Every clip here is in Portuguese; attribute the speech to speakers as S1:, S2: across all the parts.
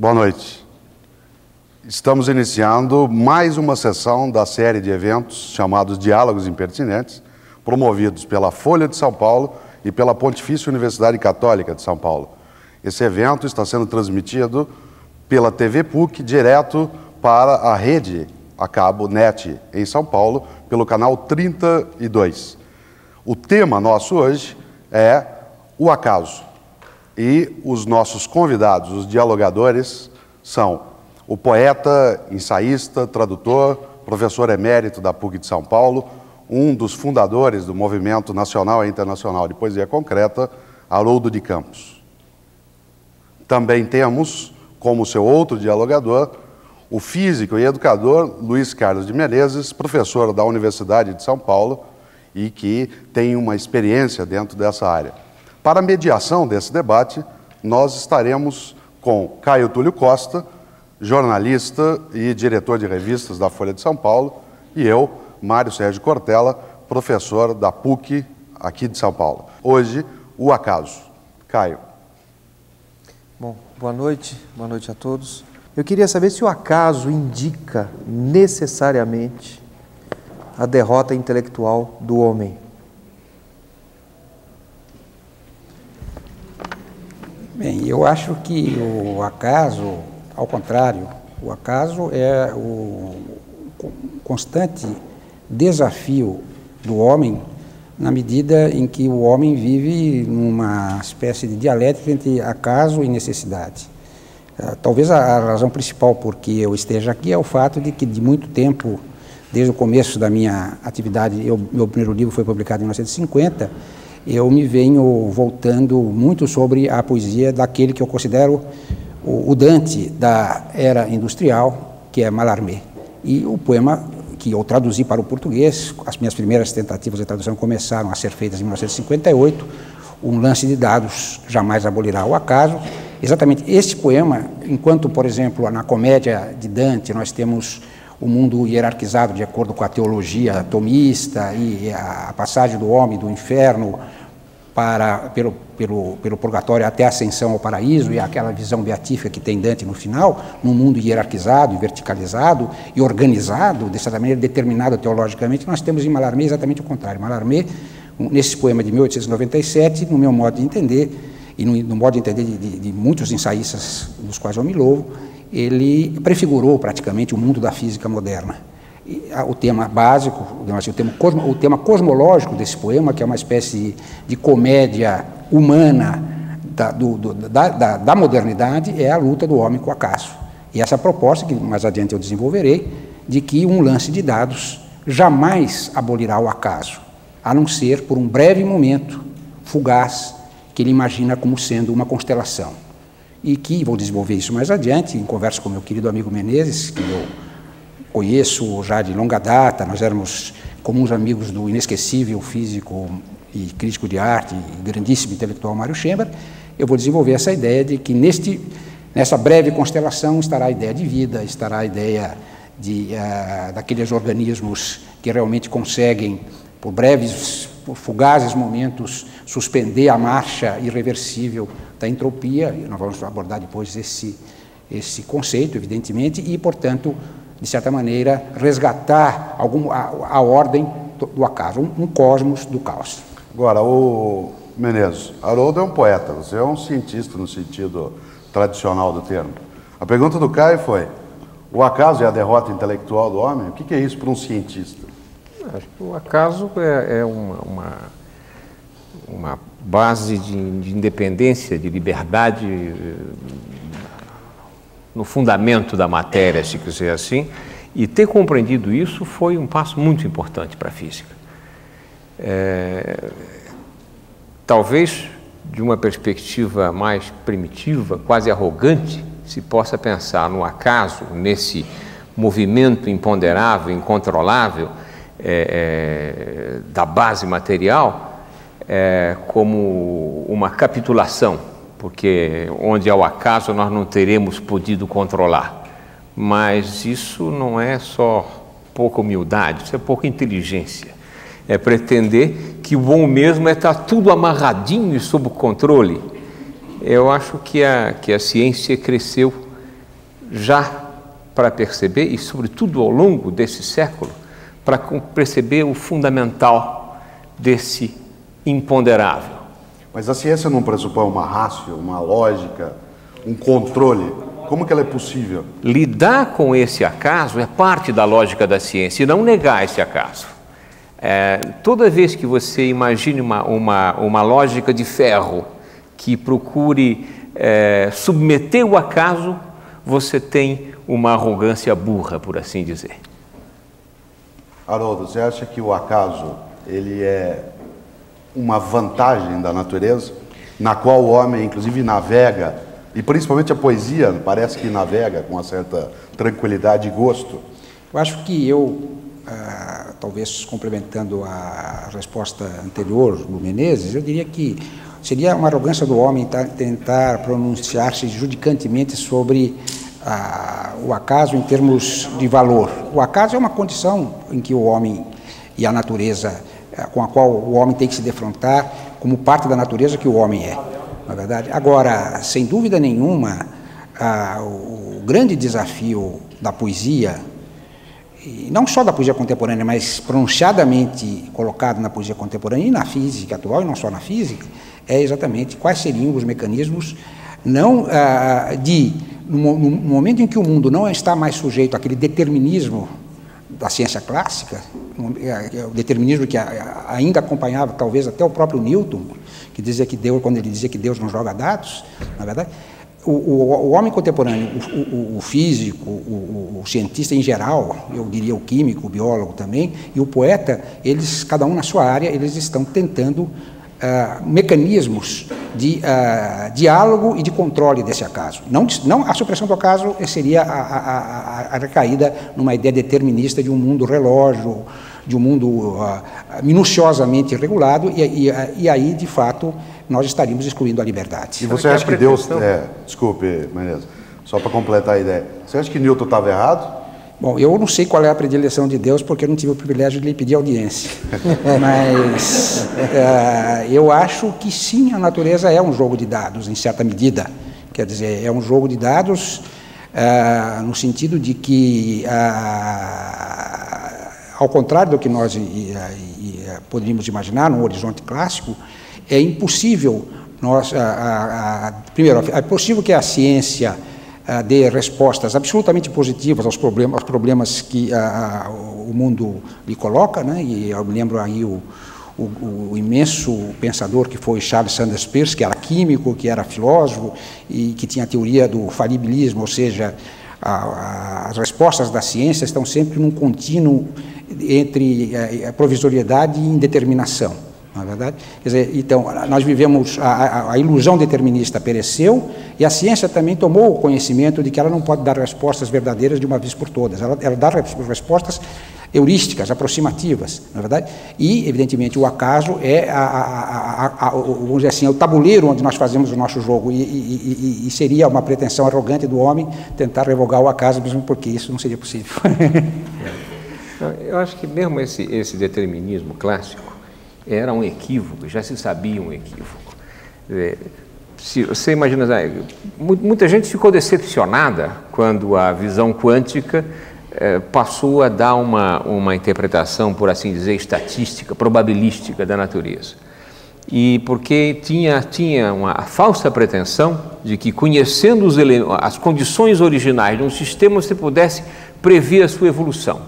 S1: Boa noite. Estamos iniciando mais uma sessão da série de eventos chamados Diálogos Impertinentes, promovidos pela Folha de São Paulo e pela Pontifícia Universidade Católica de São Paulo. Esse evento está sendo transmitido pela TV PUC direto para a rede a cabo NET em São Paulo, pelo canal 32. O tema nosso hoje é o acaso. E os nossos convidados, os dialogadores, são o poeta, ensaísta, tradutor, professor emérito da PUC de São Paulo, um dos fundadores do Movimento Nacional e Internacional de Poesia Concreta, Haroldo de Campos. Também temos, como seu outro dialogador, o físico e educador Luiz Carlos de Menezes, professor da Universidade de São Paulo e que tem uma experiência dentro dessa área. Para a mediação desse debate, nós estaremos com Caio Túlio Costa, jornalista e diretor de revistas da Folha de São Paulo, e eu, Mário Sérgio Cortella, professor da PUC aqui de São Paulo. Hoje, o acaso. Caio.
S2: Bom, boa noite a todos. Eu queria saber se o acaso indica necessariamente a derrota intelectual do homem.
S3: Bem, eu acho que o acaso, ao contrário, o acaso é o constante desafio do homem na medida em que o homem vive numa espécie de dialética entre acaso e necessidade. Talvez a razão principal por que eu esteja aqui é o fato de que, de muito tempo, desde o começo da minha atividade, meu primeiro livro foi publicado em 1950, eu me venho voltando muito sobre a poesia daquele que eu considero o Dante da era industrial, que é Mallarmé. E o poema que eu traduzi para o português, as minhas primeiras tentativas de tradução começaram a ser feitas em 1958, Um Lance de Dados Jamais Abolirá o Acaso. Exatamente este poema, enquanto, por exemplo, na comédia de Dante nós temos o mundo hierarquizado de acordo com a teologia tomista e a passagem do homem do inferno pelo purgatório até a ascensão ao paraíso e aquela visão beatífica que tem Dante no final, num mundo hierarquizado e verticalizado e organizado, de certa maneira determinado teologicamente, nós temos em Mallarmé exatamente o contrário. Mallarmé, nesse poema de 1897, no meu modo de entender, e no modo de entender de muitos ensaístas dos quais eu me louvo, ele prefigurou praticamente o mundo da física moderna. E o tema básico, o tema cosmológico desse poema, que é uma espécie de comédia humana da modernidade, é a luta do homem com o acaso. E essa proposta, que mais adiante eu desenvolverei, de que um lance de dados jamais abolirá o acaso, a não ser por um breve momento fugaz que ele imagina como sendo uma constelação. E que, vou desenvolver isso mais adiante, em conversa com meu querido amigo Menezes, que eu conheço já de longa data, nós éramos comuns amigos do inesquecível físico e crítico de arte e grandíssimo intelectual Mário Schember. Eu vou desenvolver essa ideia de que nessa breve constelação estará a ideia de vida, estará a ideia daqueles organismos que realmente conseguem, por fugazes momentos, suspender a marcha irreversível da entropia. Nós vamos abordar depois esse conceito, evidentemente, e, portanto, de certa maneira, resgatar a ordem do acaso, um cosmos do caos.
S1: Agora, o Menezes, Haroldo é um poeta, você é um cientista no sentido tradicional do termo. A pergunta do Caio foi: o acaso é a derrota intelectual do homem? O que é isso para um cientista?
S4: Acho que o acaso é uma base de independência, de liberdade no fundamento da matéria, se quiser assim, e ter compreendido isso foi um passo muito importante para a física. Talvez, de uma perspectiva mais primitiva, quase arrogante, se possa pensar no acaso, nesse movimento imponderável, incontrolável, da base material, como uma capitulação, porque onde há o acaso nós não teremos podido controlar. Mas isso não é só pouca humildade, isso é pouca inteligência. É pretender que o bom mesmo é estar tudo amarradinho e sob controle. Eu acho que a ciência cresceu já para perceber, e sobretudo ao longo desse século, para perceber o fundamental desse imponderável.
S1: Mas a ciência não pressupõe uma ratio, uma lógica, um controle? Como que ela é possível?
S4: Lidar com esse acaso é parte da lógica da ciência, e não negar esse acaso. Toda vez que você imagine uma lógica de ferro que procure submeter o acaso, você tem uma arrogância burra, por assim dizer.
S1: Haroldo, você acha que o acaso ele é uma vantagem da natureza, na qual o homem, inclusive, navega, e principalmente a poesia, parece que navega com uma certa tranquilidade e gosto?
S3: Eu acho que talvez complementando a resposta anterior do Menezes, eu diria que seria uma arrogância do homem tentar pronunciar-se judicantemente sobre o acaso em termos de valor. O acaso é uma condição em que o homem e a natureza, com a qual o homem tem que se defrontar como parte da natureza que o homem é, na verdade. Agora, sem dúvida nenhuma, o grande desafio da poesia, e não só da poesia contemporânea, mas pronunciadamente colocado na poesia contemporânea e na física atual, e não só na física, é exatamente quais seriam os mecanismos no momento em que o mundo não está mais sujeito àquele determinismo da ciência clássica, o determinismo que ainda acompanhava talvez até o próprio Newton, que dizia que Deus, quando ele dizia que Deus não joga dados, na verdade, o homem contemporâneo, o físico, o cientista em geral, eu diria o químico, o biólogo também, e o poeta, eles, cada um na sua área, eles estão tentando mecanismos de diálogo e de controle desse acaso. Não a supressão do acaso seria a recaída numa ideia determinista de um mundo relógio, de um mundo minuciosamente regulado, e aí, de fato, nós estaríamos excluindo a liberdade.
S1: E você acha que Deus... desculpe, Menezes, só para completar a ideia. Você acha que Newton estava errado?
S3: Bom, eu não sei qual é a predileção de Deus, porque eu não tive o privilégio de lhe pedir audiência. Mas eu acho que sim, a natureza é um jogo de dados, em certa medida. Quer dizer, é um jogo de dados no sentido de que, ao contrário do que nós poderíamos imaginar num horizonte clássico, é impossível primeiro, é possível que a ciência dê respostas absolutamente positivas aos problemas que o mundo lhe coloca, né? E eu me lembro aí o imenso pensador que foi Charles Sanders Peirce, que era químico, que era filósofo e que tinha a teoria do falibilismo, ou seja, as respostas da ciência estão sempre num contínuo entre provisoriedade e indeterminação. Não é verdade? Quer dizer, então, nós vivemos, a ilusão determinista pereceu e a ciência também tomou o conhecimento de que ela não pode dar respostas verdadeiras de uma vez por todas. Ela dá respostas heurísticas, aproximativas, não é verdade? E, evidentemente, o acaso é, vamos dizer assim, é o tabuleiro onde nós fazemos o nosso jogo e seria uma pretensão arrogante do homem tentar revogar o acaso, mesmo porque isso não seria possível.
S4: Eu acho que mesmo esse determinismo clássico era um equívoco, já se sabia um equívoco. Se você imagina, muita gente ficou decepcionada quando a visão quântica passou a dar uma interpretação, por assim dizer, estatística, probabilística da natureza. E porque tinha uma falsa pretensão de que, conhecendo as condições originais de um sistema, você pudesse prever a sua evolução.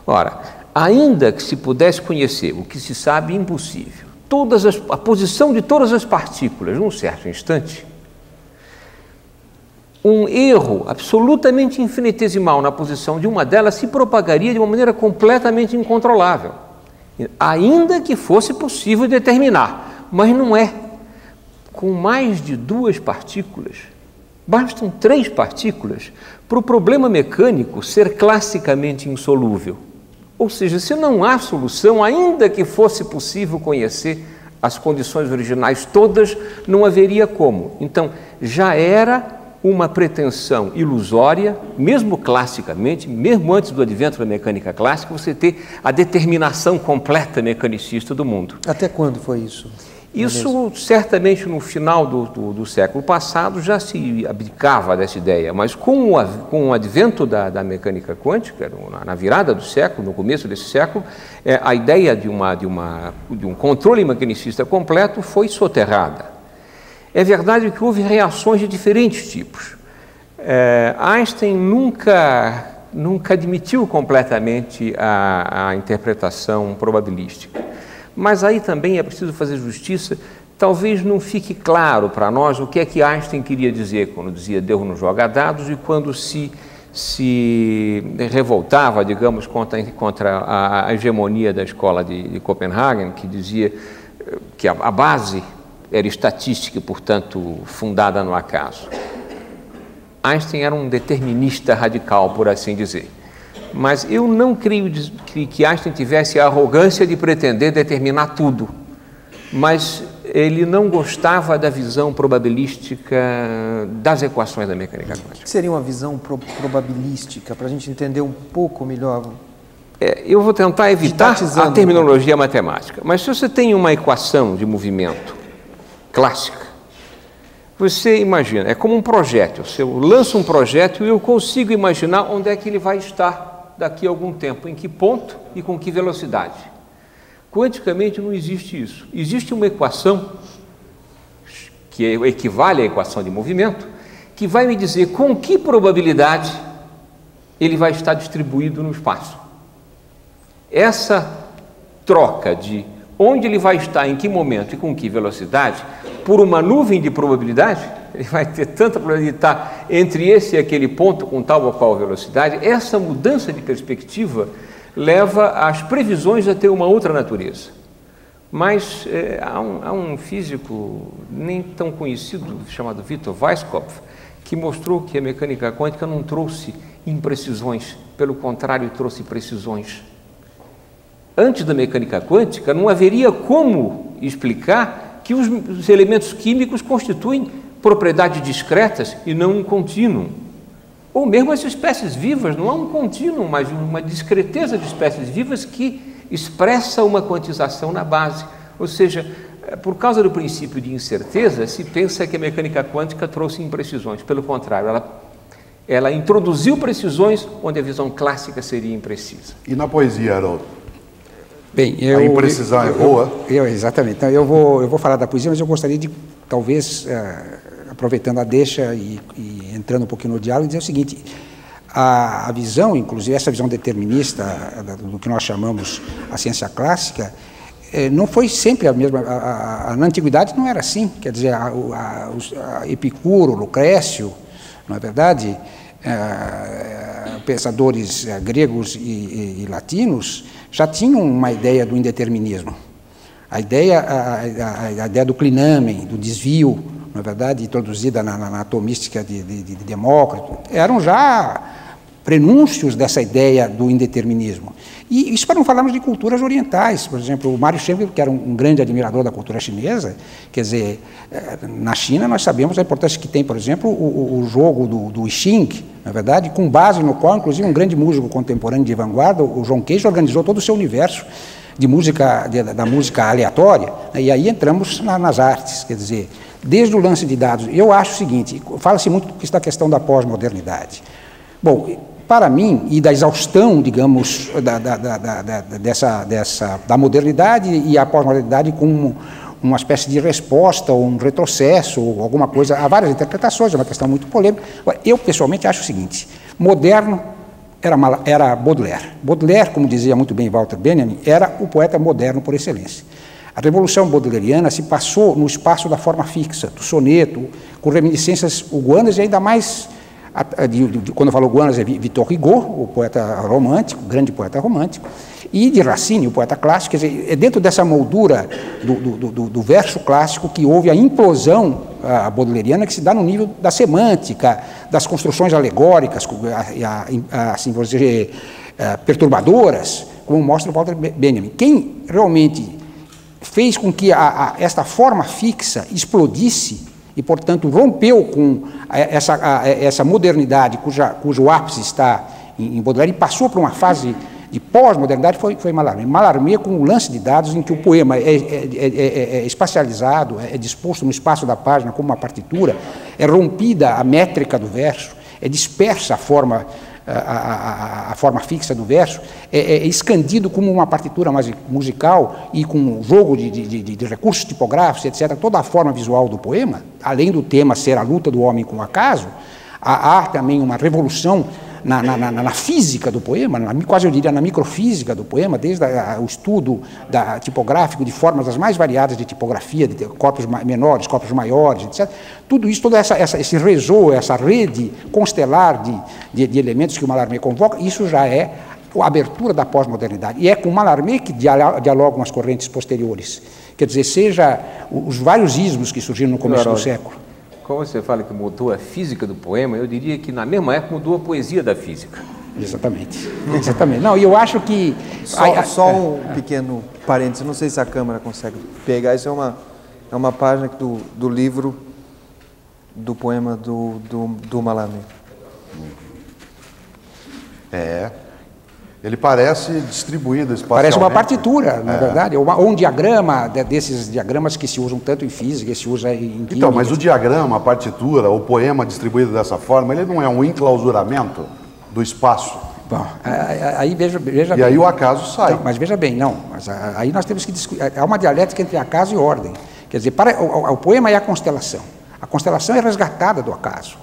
S4: Ora, ainda que se pudesse conhecer o que se sabe impossível, a posição de todas as partículas num certo instante, um erro absolutamente infinitesimal na posição de uma delas se propagaria de uma maneira completamente incontrolável, ainda que fosse possível determinar, mas não é. Com mais de 2 partículas, bastam 3 partículas para o problema mecânico ser classicamente insolúvel. Ou seja, se não há solução, ainda que fosse possível conhecer as condições originais todas, não haveria como. Então, já era uma pretensão ilusória, mesmo classicamente, mesmo antes do advento da mecânica clássica, você ter a determinação completa mecanicista do mundo.
S2: Até quando foi isso?
S4: Isso certamente no final do século passado já se abdicava dessa ideia, mas com o advento da mecânica quântica, na virada do século, no começo desse século, a ideia de um controle mecanicista completo foi soterrada. É verdade que houve reações de diferentes tipos. Einstein nunca admitiu completamente a interpretação probabilística. Mas aí também é preciso fazer justiça. Talvez não fique claro para nós o que é que Einstein queria dizer quando dizia Deus não joga dados e quando se revoltava, digamos, contra a hegemonia da escola de Copenhague, que dizia que a base era estatística e, portanto, fundada no acaso. Einstein era um determinista radical, por assim dizer. Mas eu não creio que Einstein tivesse a arrogância de pretender determinar tudo. Mas ele não gostava da visão probabilística das equações da mecânica quântica.
S2: O que seria uma visão probabilística, para a gente entender um pouco melhor?
S4: Eu vou tentar evitar a terminologia matemática. Mas se você tem uma equação de movimento clássica, você imagina, é como um projétil. Se eu lanço um projétil, eu consigo imaginar onde é que ele vai estar daqui a algum tempo, em que ponto e com que velocidade. Quanticamente não existe isso. Existe uma equação, que equivale à equação de movimento, que vai me dizer com que probabilidade ele vai estar distribuído no espaço. Essa troca de onde ele vai estar, em que momento e com que velocidade, por uma nuvem de probabilidade, ele vai ter tanta probabilidade de estar entre esse e aquele ponto com tal ou qual velocidade. Essa mudança de perspectiva leva as previsões a ter uma outra natureza. Mas há um físico nem tão conhecido, chamado Victor Weisskopf, que mostrou que a mecânica quântica não trouxe imprecisões, pelo contrário, trouxe precisões. Antes da mecânica quântica, não haveria como explicar que os elementos químicos constituem propriedades discretas e não um contínuo. Ou mesmo as espécies vivas, não há um contínuo, mas uma discreteza de espécies vivas que expressa uma quantização na base. Ou seja, por causa do princípio de incerteza, se pensa que a mecânica quântica trouxe imprecisões. Pelo contrário, ela introduziu precisões onde a visão clássica seria imprecisa.
S1: E na poesia, Haroldo?
S3: Bem,
S1: a imprecisão é boa?
S3: Exatamente. Então, eu vou falar da poesia, mas eu gostaria de, talvez, aproveitando a deixa e entrando um pouquinho no diálogo, dizer o seguinte: a visão, inclusive essa visão determinista do que nós chamamos a ciência clássica, não foi sempre a mesma. Na antiguidade não era assim. Quer dizer, Epicuro, Lucrécio, não é verdade? Pensadores gregos e latinos já tinham uma ideia do indeterminismo. A ideia do clinamen, do desvio, não é verdade, introduzida na atomística de Demócrito, eram já prenúncios dessa ideia do indeterminismo. E isso para não falarmos de culturas orientais. Por exemplo, o Mário Schenker, que era um grande admirador da cultura chinesa, quer dizer, na China nós sabemos a importância que tem, por exemplo, o jogo do I Ching, na verdade, com base no qual, inclusive, um grande músico contemporâneo de vanguarda, o John Cage, organizou todo o seu universo de música, da música aleatória, né? E aí entramos nas artes, quer dizer, desde o lance de dados. Eu acho o seguinte, fala-se muito da questão da pós-modernidade. Bom, para mim, e da exaustão, digamos, da modernidade e a pós-modernidade como uma espécie de resposta ou um retrocesso ou alguma coisa, há várias interpretações, é uma questão muito polêmica. Eu, pessoalmente, acho o seguinte: moderno era Baudelaire. Baudelaire, como dizia muito bem Walter Benjamin, era o poeta moderno por excelência. A revolução baudelairiana se passou no espaço da forma fixa, do soneto, com reminiscências huguanas e ainda mais, quando eu falo huguanas, é Victor Hugo, o poeta romântico, grande poeta romântico, e de Racine, o poeta clássico. Quer dizer, é dentro dessa moldura do verso clássico que houve a implosão baudelairiana, que se dá no nível da semântica, das construções alegóricas, assim, vou dizer, perturbadoras, como mostra o Walter Benjamin. Quem realmente fez com que esta forma fixa explodisse e, portanto, rompeu com essa modernidade cujo ápice está em Baudelaire e passou para uma fase de pós-modernidade foi Mallarmé. Mallarmé com o lance de dados em que o poema é espacializado, é disposto no espaço da página como uma partitura, é rompida a métrica do verso, é dispersa a forma fixa do verso, é escandido como uma partitura musical e com um jogo de recursos tipográficos, etc. Toda a forma visual do poema, além do tema ser a luta do homem com o acaso, há também uma revolução na física do poema, quase eu diria na microfísica do poema, desde o estudo tipográfico de formas as mais variadas de tipografia, de corpos menores, corpos maiores, etc. Tudo isso, todo esse réseau, essa rede constelar de elementos que o Mallarmé convoca, isso já é a abertura da pós-modernidade. E é com Mallarmé que dialogam as correntes posteriores. Quer dizer, seja os vários ismos que surgiram no começo do século.
S4: Como você fala que mudou a física do poema, eu diria que na mesma época mudou a poesia da física.
S3: Exatamente. Exatamente. Não, e eu acho que...
S2: Só um pequeno parênteses, não sei se a câmera consegue pegar, isso é uma página do livro do poema do Mallarmé.
S1: Ele parece distribuído espacialmente.
S3: Parece uma partitura, na verdade, ou um diagrama desses diagramas que se usam tanto em física, que se usa em química.
S1: Então, mas o diagrama, a partitura, o poema distribuído dessa forma, ele não é um enclausuramento do espaço?
S3: Bom, aí veja bem.
S1: E aí o acaso sai.
S3: Então, mas veja bem, não, mas aí nós temos que discutir, há uma dialética entre acaso e ordem. Quer dizer, o poema é a constelação é resgatada do acaso.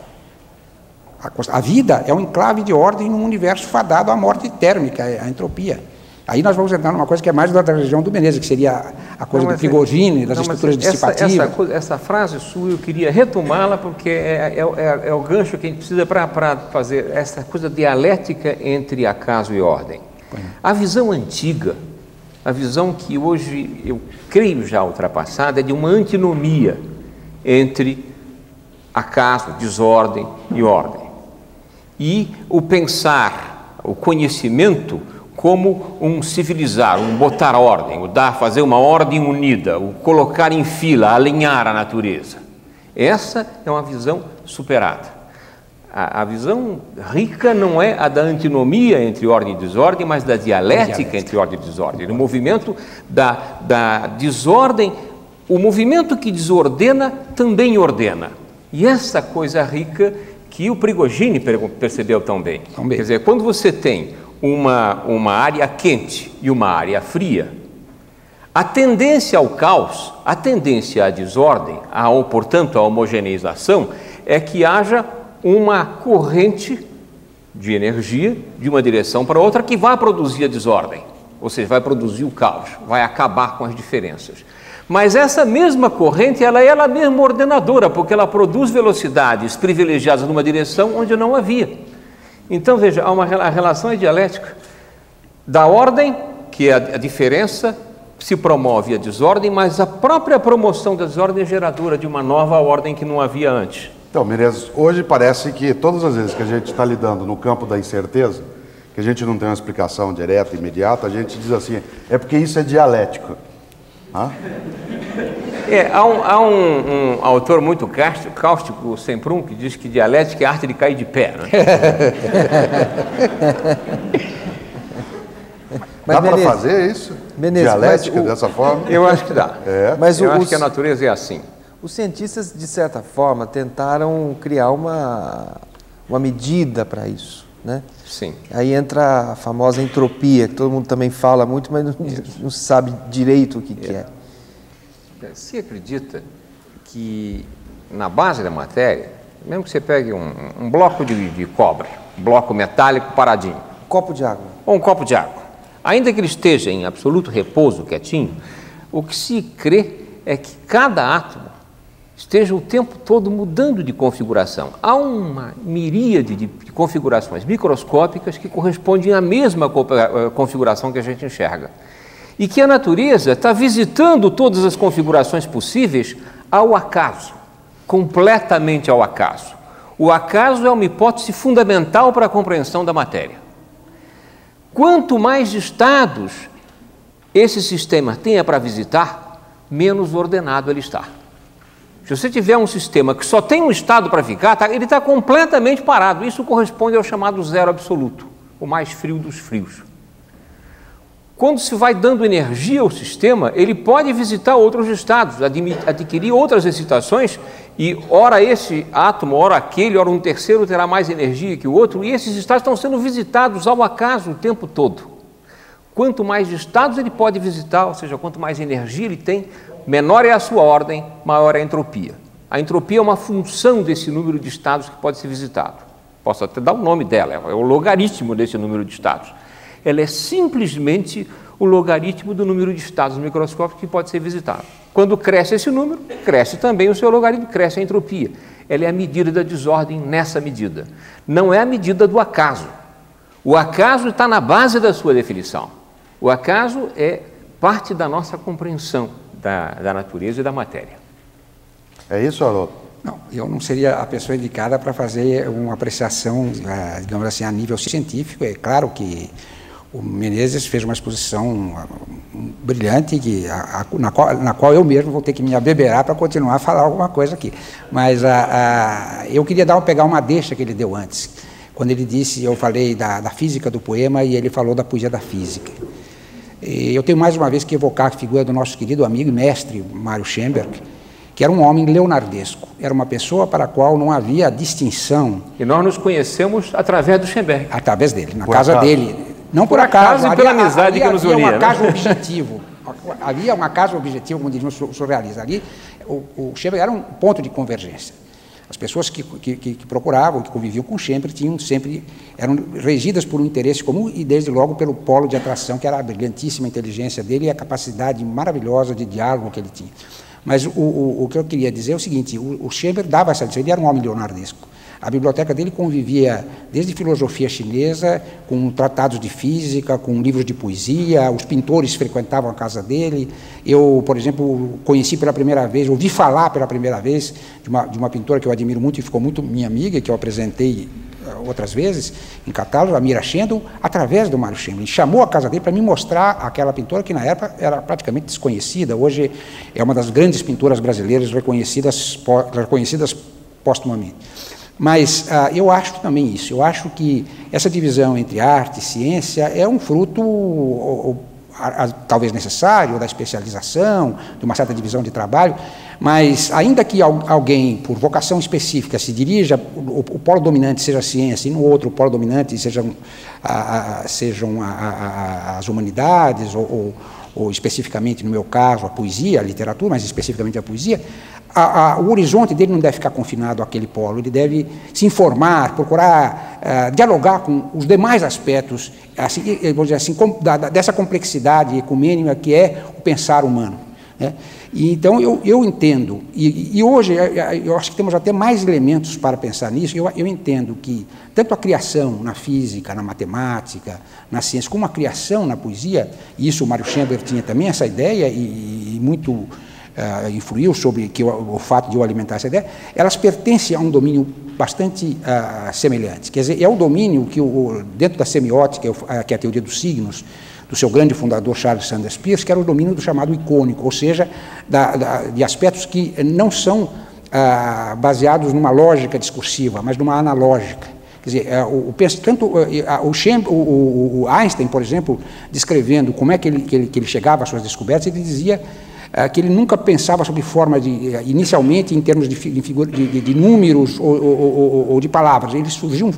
S3: A vida é um enclave de ordem num universo fadado à morte térmica, à entropia. Aí nós vamos entrar numa coisa que é mais da região do Menezes, que seria a coisa do Prigogine, das estruturas dissipativas.
S4: Essa frase sua eu queria retomá-la, porque é o gancho que a gente precisa para fazer essa coisa dialética entre acaso e ordem. A visão antiga, a visão que hoje eu creio já ultrapassada, é de uma antinomia entre acaso, desordem e ordem. E o pensar, o conhecimento como um civilizar, um botar ordem, o fazer uma ordem unida, o colocar em fila, alinhar a natureza. Essa é uma visão superada. A visão rica não é a da antinomia entre ordem e desordem, mas da dialética entre ordem e desordem. No movimento da desordem, o movimento que desordena também ordena. E essa coisa rica que o Prigogine percebeu tão bem. Quer dizer, quando você tem uma área quente e uma área fria, a tendência ao caos, a tendência à desordem, portanto, à homogeneização, é que haja uma corrente de energia de uma direção para outra que vai produzir a desordem, ou seja, vai produzir o caos, vai acabar com as diferenças. Mas essa mesma corrente, ela é ela mesma ordenadora, porque ela produz velocidades privilegiadas numa direção onde não havia. Então, veja, a relação é dialética. Da ordem, que é a diferença, se promove a desordem, mas a própria promoção da desordem é geradora de uma nova ordem que não havia antes.
S1: Então, Menezes, hoje parece que todas as vezes que a gente está lidando no campo da incerteza, que a gente não tem uma explicação direta, imediata, a gente diz assim, é porque isso é dialético.
S4: Há um autor muito cáustico, Semprún, que diz que dialética é a arte de cair de pé. Né?
S1: Dá para fazer isso? Dialética dessa forma?
S4: Eu acho que dá.
S2: Mas
S4: eu acho que a natureza é assim.
S2: Os cientistas, de certa forma, tentaram criar uma medida para isso, né?
S4: Sim.
S2: Aí entra a famosa entropia, que todo mundo também fala muito, mas não sabe direito o que é.
S4: Se acredita que na base da matéria, mesmo que você pegue um bloco de cobre, um bloco metálico paradinho.
S2: Copo de água.
S4: Ou um copo de água. Ainda que ele esteja em absoluto repouso, quietinho, o que se crê é que cada átomo esteja o tempo todo mudando de configuração. Há uma miríade de configurações microscópicas que correspondem à mesma configuração que a gente enxerga. E que a natureza está visitando todas as configurações possíveis ao acaso, completamente ao acaso. O acaso é uma hipótese fundamental para a compreensão da matéria. Quanto mais estados esse sistema tenha para visitar, menos ordenado ele está. Se você tiver um sistema que só tem um estado para ficar, ele está completamente parado. Isso corresponde ao chamado zero absoluto, o mais frio dos frios. Quando se vai dando energia ao sistema, ele pode visitar outros estados, adquirir outras excitações, e ora esse átomo, ora aquele, ora um terceiro terá mais energia que o outro, e esses estados estão sendo visitados ao acaso o tempo todo. Quanto mais estados ele pode visitar, ou seja, quanto mais energia ele tem, menor é a sua ordem, maior é a entropia. A entropia é uma função desse número de estados que pode ser visitado. Posso até dar o nome dela, é o logaritmo desse número de estados. Ela é simplesmente o logaritmo do número de estados microscópicos que pode ser visitado. Quando cresce esse número, cresce também o seu logaritmo, cresce a entropia. Ela é a medida da desordem nessa medida. Não é a medida do acaso. O acaso está na base da sua definição. O acaso é parte da nossa compreensão da natureza e da matéria.
S1: É isso, Haroldo?
S3: Não, eu não seria a pessoa indicada para fazer uma apreciação, digamos assim, a nível científico. É claro que o Menezes fez uma exposição brilhante, na qual eu mesmo vou ter que me abeberar para continuar a falar alguma coisa aqui. Mas eu queria pegar uma deixa que ele deu antes. Quando ele disse, eu falei da física do poema e ele falou da poesia da física. E eu tenho mais uma vez que evocar a figura do nosso querido amigo e mestre, Mário Schemberg, que era um homem leonardesco. Era uma pessoa para a qual não havia distinção.
S4: E nós nos conhecemos através do Schemberg.
S3: Através dele, na casa dele. Não por acaso,
S4: e pela amizade que nos unia.
S3: Havia um acaso objetivo. Havia um acaso objetivo, como diriam os surrealistas. Ali, o Schemberg era um ponto de convergência. As pessoas que procuravam, que conviviam com o Schemberg, eram regidas por um interesse comum e, desde logo, pelo polo de atração, que era a brilhantíssima inteligência dele e a capacidade maravilhosa de diálogo que ele tinha. Mas o que eu queria dizer é o seguinte, o Schemberg dava essa lição, ele era um homem leonardesco. A biblioteca dele convivia desde filosofia chinesa, com tratados de física, com livros de poesia, os pintores frequentavam a casa dele. Eu, por exemplo, conheci pela primeira vez, ouvi falar pela primeira vez de uma pintora que eu admiro muito e ficou muito minha amiga, que eu apresentei outras vezes em catálogo, a Mira Schindel, através do Mário Schemberg. Ele chamou a casa dele para me mostrar aquela pintora que na época era praticamente desconhecida, hoje é uma das grandes pintoras brasileiras reconhecidas póstumamente. Mas eu acho também isso, eu acho que essa divisão entre arte e ciência é um fruto, talvez necessário, da especialização, de uma certa divisão de trabalho, mas ainda que alguém, por vocação específica, se dirija, o polo dominante seja a ciência e no outro o polo dominante sejam as humanidades, ou especificamente, no meu caso, a poesia, a literatura, mas especificamente a poesia, o horizonte dele não deve ficar confinado àquele polo, ele deve se informar, procurar dialogar com os demais aspectos, assim, vou dizer assim, dessa complexidade ecumênica que é o pensar humano, né? E, então eu entendo, e hoje eu acho que temos até mais elementos para pensar nisso. Eu entendo que tanto a criação na física, na matemática, na ciência, como a criação na poesia, e isso o Mário Schemberg tinha também essa ideia e muito influiu sobre o fato de eu alimentar essa ideia, elas pertencem a um domínio bastante semelhante. Quer dizer, é o domínio que, dentro da semiótica, que é a teoria dos signos, do seu grande fundador Charles Sanders Peirce, que era o domínio do chamado icônico, ou seja, de aspectos que não são baseados numa lógica discursiva, mas numa analógica. Quer dizer, tanto o Einstein, por exemplo, descrevendo como é que ele chegava às suas descobertas, ele dizia que ele nunca pensava sobre forma inicialmente em termos de números ou de palavras, eles surgiam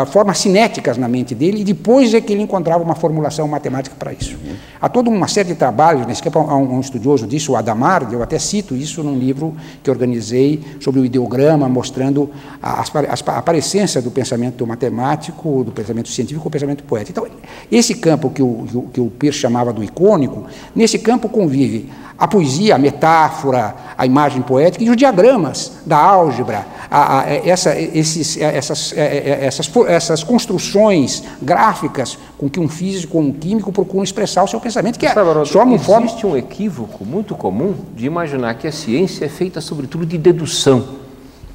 S3: formas cinéticas na mente dele, e depois é que ele encontrava uma formulação matemática para isso. Há toda uma série de trabalhos nesse campo, há um estudioso disso, o Adamard, eu até cito isso num livro que organizei sobre o ideograma, mostrando a aparência do pensamento matemático, do pensamento científico, o pensamento poético. Então, esse campo que o Peirce chamava do icônico, nesse campo convive a poesia, a metáfora, a imagem poética e os diagramas da álgebra, essas construções gráficas com que um físico ou um químico procuram expressar o seu pensamento, que é só uma forma...
S4: Existe um equívoco muito comum de imaginar que a ciência é feita sobretudo de dedução.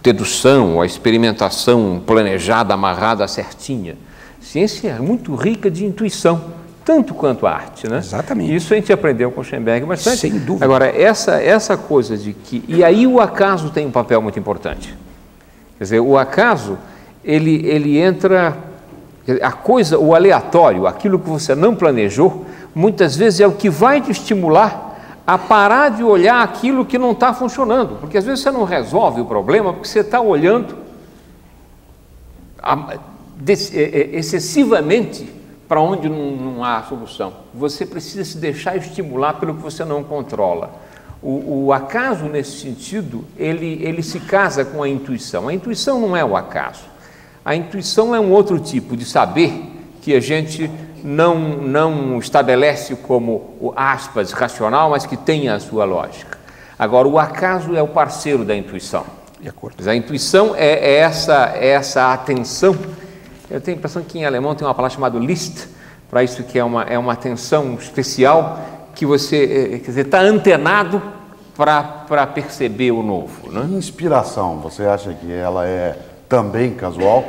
S4: Dedução, a experimentação planejada, amarrada, certinha. Ciência é muito rica de intuição, tanto quanto a arte, né?
S3: Exatamente.
S4: Isso a gente aprendeu com Schemberg bastante.
S3: Sem dúvida.
S4: Agora, essa coisa de que... E aí o acaso tem um papel muito importante. Quer dizer, o acaso, ele entra... A coisa, o aleatório, aquilo que você não planejou, muitas vezes é o que vai te estimular a parar de olhar aquilo que não está funcionando, porque às vezes você não resolve o problema porque você está olhando excessivamente para onde não há solução. Você precisa se deixar estimular pelo que você não controla. O acaso, nesse sentido, ele se casa com a intuição. A intuição não é o acaso. A intuição é um outro tipo de saber que a gente não estabelece como, aspas, racional, mas que tem a sua lógica. Agora, o acaso é o parceiro da intuição.
S3: De acordo.
S4: Mas a intuição é essa atenção. Eu tenho a impressão que em alemão tem uma palavra chamada List, para isso, que é uma atenção especial, que você está antenado para perceber o novo, né?
S1: Inspiração, você acha que ela é também casual?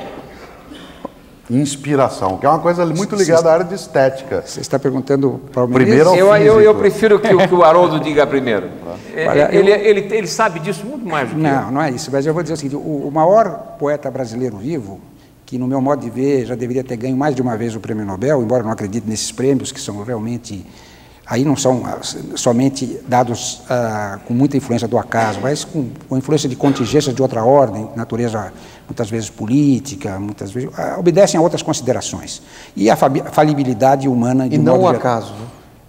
S1: Inspiração, que é uma coisa muito ligada à área de estética.
S3: Você está perguntando para o
S1: primeiro ao
S4: eu prefiro que o Haroldo diga primeiro. Ele sabe disso muito mais do que eu.
S3: Não é isso, mas eu vou dizer o seguinte, o maior poeta brasileiro vivo, que no meu modo de ver já deveria ter ganho mais de uma vez o prêmio Nobel, embora eu não acredite nesses prêmios que são realmente, aí não são somente dados com muita influência do acaso, mas com influência de contingências de outra ordem, natureza muitas vezes política, muitas vezes obedecem a outras considerações. E a falibilidade humana de
S2: e
S3: um
S2: não
S3: modo
S2: o
S3: geral.
S2: acaso, né?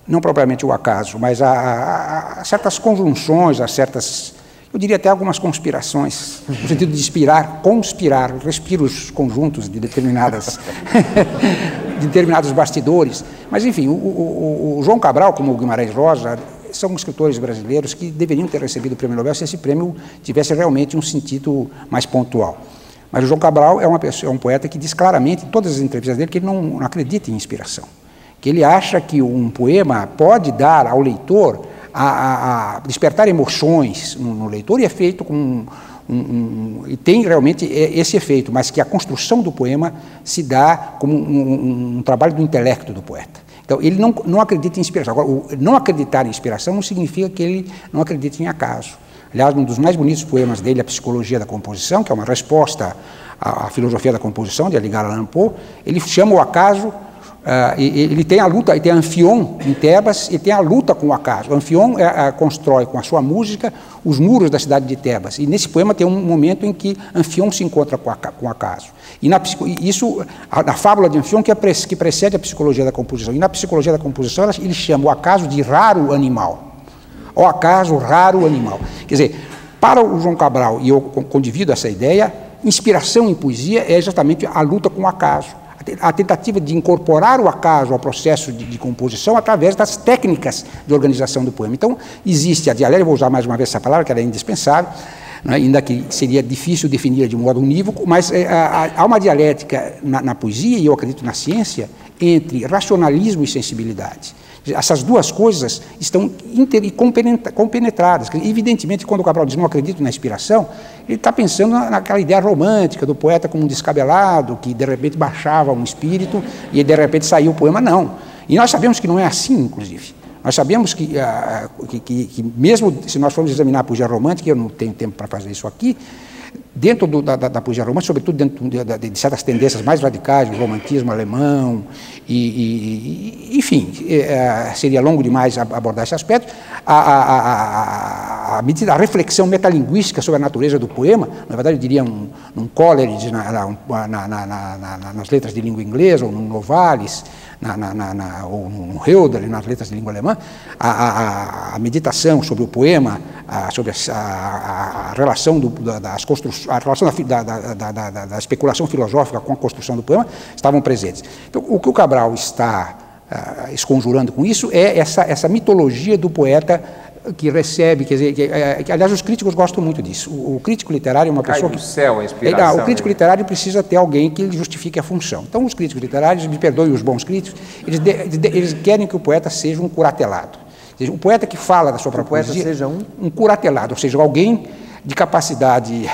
S3: Não propriamente o acaso, mas a certas conjunções, a certas, eu diria até algumas conspirações, no sentido de conspirar, respiros conjuntos de determinados bastidores. Mas, enfim, o João Cabral, como o Guimarães Rosa, são escritores brasileiros que deveriam ter recebido o prêmio Nobel se esse prêmio tivesse realmente um sentido mais pontual. Mas o João Cabral é um poeta que diz claramente, em todas as entrevistas dele, que ele não acredita em inspiração. Que ele acha que um poema pode dar ao leitor a despertar emoções no leitor, e é feito com e tem realmente esse efeito, mas que a construção do poema se dá como um trabalho do intelecto do poeta. Então, ele não acredita em inspiração. Agora, não acreditar em inspiração não significa que ele não acredite em acaso. Aliás, um dos mais bonitos poemas dele, A Psicologia da Composição, que é uma resposta à filosofia da composição, de Edgar Allan Poe, ele chama o acaso. Ele tem a luta, ele tem Anfion em Tebas, e tem a luta com o acaso. Anfion constrói com a sua música os muros da cidade de Tebas, e nesse poema tem um momento em que Anfion se encontra com o acaso. E isso, na fábula de Anfion, que precede a psicologia da composição, e na psicologia da composição ele chama o acaso de raro animal. O acaso, raro animal. Quer dizer, para o João Cabral, e eu condivido essa ideia, inspiração em poesia é exatamente a luta com o acaso. A tentativa de incorporar o acaso ao processo de composição através das técnicas de organização do poema. Então, existe a dialética, vou usar mais uma vez essa palavra, que ela é indispensável, né, ainda que seria difícil definir de um modo unívoco, mas há uma dialética na poesia, e eu acredito na ciência, entre racionalismo e sensibilidade. Essas duas coisas estão compenetradas. Evidentemente, quando o Cabral diz não acredito na inspiração, ele está pensando naquela ideia romântica do poeta como um descabelado, que de repente baixava um espírito e de repente saiu o poema. Não. E nós sabemos que não é assim, inclusive. Nós sabemos que mesmo se nós formos examinar a poesia romântica, eu não tenho tempo para fazer isso aqui, dentro da poesia romântica, sobretudo dentro de certas tendências mais radicais, o romantismo alemão, enfim, seria longo demais abordar esse aspecto, a reflexão metalinguística sobre a natureza do poema, na verdade eu diria num Coleridge nas letras de língua inglesa, ou num Novalis, ou num Hölderlin nas letras de língua alemã, a meditação sobre o poema, sobre a relação das construções, a relação da especulação filosófica com a construção do poema estavam presentes. Então, o que o Cabral está esconjurando com isso é essa mitologia do poeta que recebe, quer dizer, que aliás os críticos gostam muito disso. O crítico literário é uma pessoa que...
S4: Cai do céu a inspiração.
S3: O crítico literário precisa ter alguém que lhe justifique a função. Então os críticos literários, me perdoem os bons críticos, eles querem que o poeta seja um curatelado. Ou seja, o poeta que fala da sua própria poesia seja um curatelado, ou seja, alguém de capacidade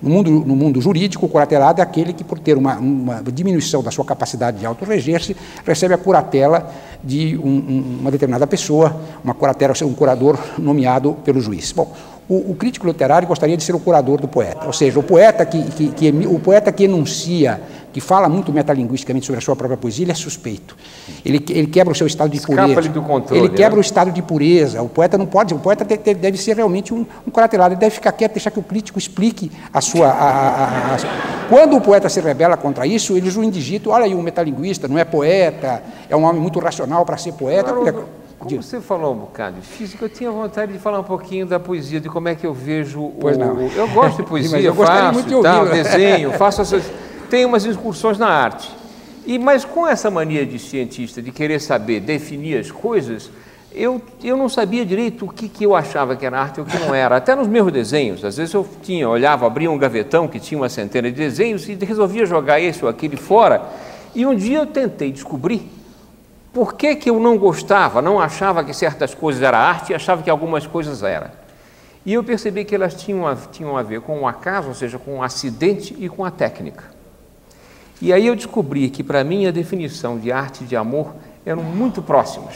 S3: no mundo jurídico, o curatelado é aquele que, por ter uma diminuição da sua capacidade de autorreger-se, recebe a curatela de uma determinada pessoa, uma curatela, um curador nomeado pelo juiz. Bom, o crítico literário gostaria de ser o curador do poeta, ou seja, o poeta que enuncia que fala muito metalinguisticamente sobre a sua própria poesia, ele é suspeito. Ele quebra o seu estado de pureza.
S4: Escapa-lhe do controle,
S3: ele quebra
S4: né?
S3: o estado de pureza. O poeta não pode, o poeta deve ser realmente um colateral, ele deve ficar quieto, deixar que o crítico explique a sua... Quando o poeta se rebela contra isso, eles o indigitam, olha aí, um metalinguista, não é poeta, é um homem muito racional para ser poeta.
S4: Como você falou um bocado de física, eu tinha vontade de falar um pouquinho da poesia, de como é que eu vejo
S3: Pois não.
S4: Eu gosto de poesia,
S3: Mas eu gostaria
S4: faço
S3: muito de
S4: e tal,
S3: ouvi-la.
S4: desenho, faço essas... Tenho umas incursões na arte. Mas com essa mania de cientista, de querer saber, definir as coisas, eu não sabia direito o que eu achava que era arte e o que não era. Até nos meus desenhos, às vezes eu olhava, abria um gavetão que tinha uma centena de desenhos e resolvia jogar esse ou aquele fora. E um dia eu tentei descobrir por que eu não gostava, não achava que certas coisas eram arte e achava que algumas coisas eram. E eu percebi que elas tinham a ver com o acaso, ou seja, com o acidente e com a técnica. E aí eu descobri que, para mim, a definição de arte e de amor eram muito próximas.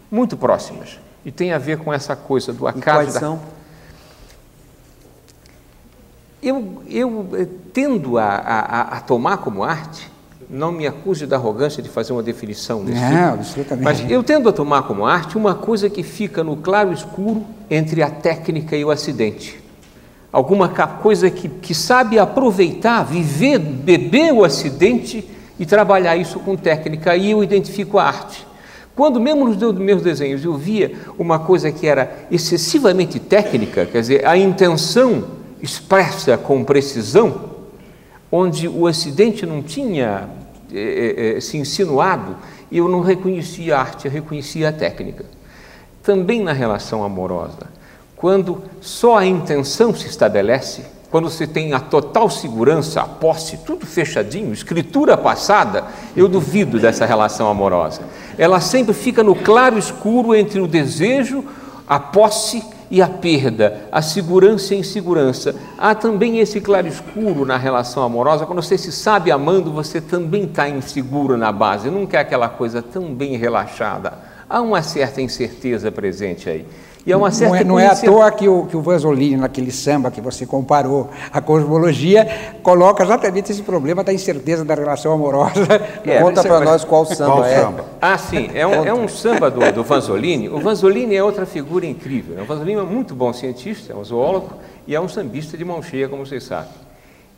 S4: Muito próximas. E tem a ver com essa coisa do acaso.
S2: E quais são?
S4: Eu tendo a tomar como arte, não me acuse da arrogância de fazer uma definição desse tipo,
S3: Absolutamente.
S4: mas eu tendo a tomar como arte uma coisa que fica no claro escuro entre a técnica e o acidente. Alguma coisa que sabe aproveitar, viver, beber o acidente e trabalhar isso com técnica, aí eu identifico a arte. Quando mesmo nos meus desenhos eu via uma coisa que era excessivamente técnica, quer dizer, a intenção expressa com precisão, onde o acidente não tinha se insinuado, eu não reconhecia a arte, eu reconhecia a técnica. Também na relação amorosa. Quando só a intenção se estabelece, quando você tem a total segurança, a posse, tudo fechadinho, escritura passada, eu duvido dessa relação amorosa. Ela sempre fica no claro escuro entre o desejo, a posse e a perda, a segurança e a insegurança. Há também esse claro escuro na relação amorosa, quando você se sabe amando, você também está inseguro na base, nunca é aquela coisa tão bem relaxada. Há uma certa incerteza presente aí. E uma certa
S3: não é à toa que o Vanzolini, naquele samba que você comparou à cosmologia, coloca exatamente esse problema da incerteza da relação amorosa.
S2: Conta para nós qual samba é.
S4: Ah, sim, é um samba do Vanzolini. O Vanzolini é outra figura incrível. O Vanzolini é um muito bom cientista, é um zoólogo e é um sambista de mão cheia, como vocês sabem.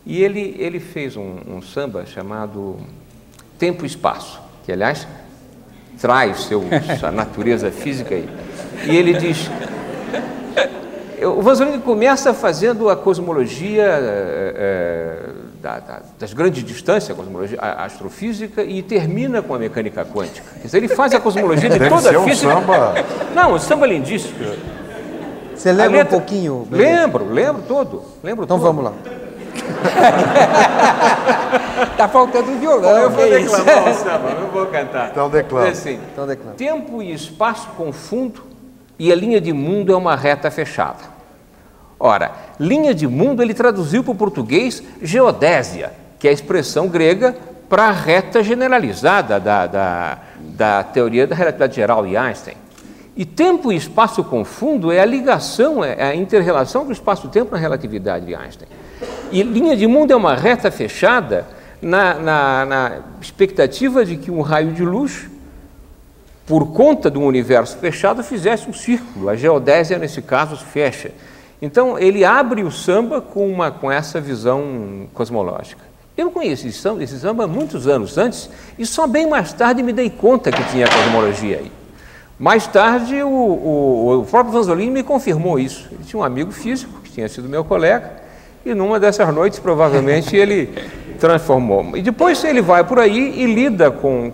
S4: E ele fez um samba chamado Tempo e Espaço, que, aliás, traz sua natureza física aí. E ele diz, o Vanzolini começa fazendo a cosmologia das grandes distâncias, a cosmologia astrofísica, e termina com a mecânica quântica. Quer dizer, ele faz a cosmologia de toda a física.
S1: Samba.
S4: Não, o samba é lindíssimo.
S2: Você lembra um pouquinho?
S4: Lembro todo.
S2: Então vamos lá.
S3: Está faltando um violão.
S4: Eu vou declamar o samba, eu vou cantar.
S1: Então declama.
S4: Assim,
S2: Então declama.
S4: Tempo e espaço confundo e a linha de mundo é uma reta fechada. Ora, linha de mundo ele traduziu para o português geodésia, que é a expressão grega para a reta generalizada da teoria da relatividade geral de Einstein. E tempo e espaço confundo é a ligação, é a inter-relação do espaço-tempo na relatividade de Einstein. E linha de mundo é uma reta fechada na expectativa de que um raio de luz, por conta de um universo fechado, fizesse um círculo. A geodésia, nesse caso, se fecha. Então, ele abre o samba com essa visão cosmológica. Eu conheci esse samba muitos anos antes e só bem mais tarde me dei conta que tinha cosmologia aí. Mais tarde, o próprio Vanzolini me confirmou isso. Ele tinha um amigo físico, que tinha sido meu colega, e numa dessas noites, provavelmente, ele transformou. E depois ele vai por aí e lida com